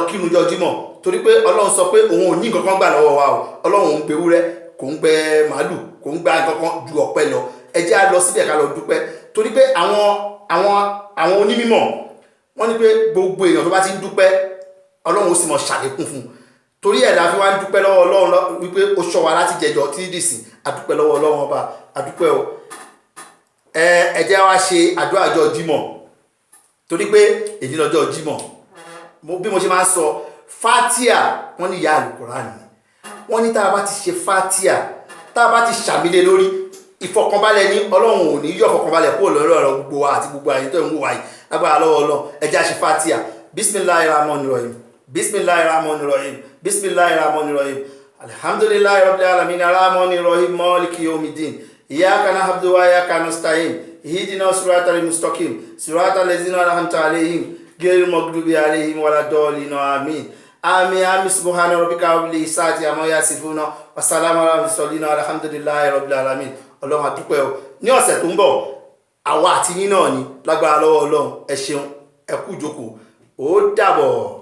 kírun jọ Jímọ̀ torí pé Ọlọ́run sọ pé òun ò ní nǹkan kan gbà lọ́wọ́ wa o Ọlọ́run ń gbé ewúrẹ́ kò ń gbẹ màálù kò ń gbà nǹkan kan ju ọpẹ́ lọ ẹ jẹ́ á lọ síbẹ̀ ká lọ dúpẹ́ torí pé àwọn onímọ̀ wọ́n ní pé gbogbo èèyàn tó bá ti ń dúpẹ́ Ọlọ́run ó sì mọ̀ ṣàlékún fún un torí ẹ̀ la fi wá ń dúpẹ́ lọ́wọ́ Ọlọ́run wípé ó ṣọ́ wa láti jẹjọ tí dìsìn adúpẹ́ lọ́wọ́ Ọlọ́run ọba adúpẹ́ o ẹ jẹ́ wá ṣe àdúrà ọjọ́ Jímọ̀ torí pé èyí lọ́jọ́ Jímọ̀ bí mo ṣe máa ń sọ Fatia wọ́n ní ìyá Al-Qur'ani wọ́n ní tá a bá ti ṣe Fatia tá a bá ti ṣàmìlẹ̀ lórí ìfọkànbalẹ̀ ní Ọlọ́run ò ní yọ ìfọkànbalẹ̀ kúrò lórí ọ̀rọ̀ gbogbo wa àti gbogbo àyè tó ń wò wáyé lágbára lọ́wọ́ Ọlọ́run ẹ jẹ́ á ṣe Fatia Bismillahirrahmanirrahim Bismillahirrahmanirrahim Bismillahirrahmanirrahim Alhamdulillahi Rabbil Alamin Arrahmanirrahim Maliki Yawmiddin Iyyaka na'budu wa iyyaka nasta'in Ihdina siratal mustaqim siratal ladzina an'amta alaihim ghayril maghdubi alaihim waladdallin amin Amin subhana rabbika rabbil izzati amma yasifuna wa salamun alal mursalin alhamdulillahi Rabbil Alamin Ọlọ́run a dúpẹ́ o ní ọ̀sẹ̀ tó ń bọ̀ àwa àti yín náà ni lágbára lọ́wọ́ Ọlọ́run ẹ ṣeun ẹ kú jókòó ó dàbọ̀.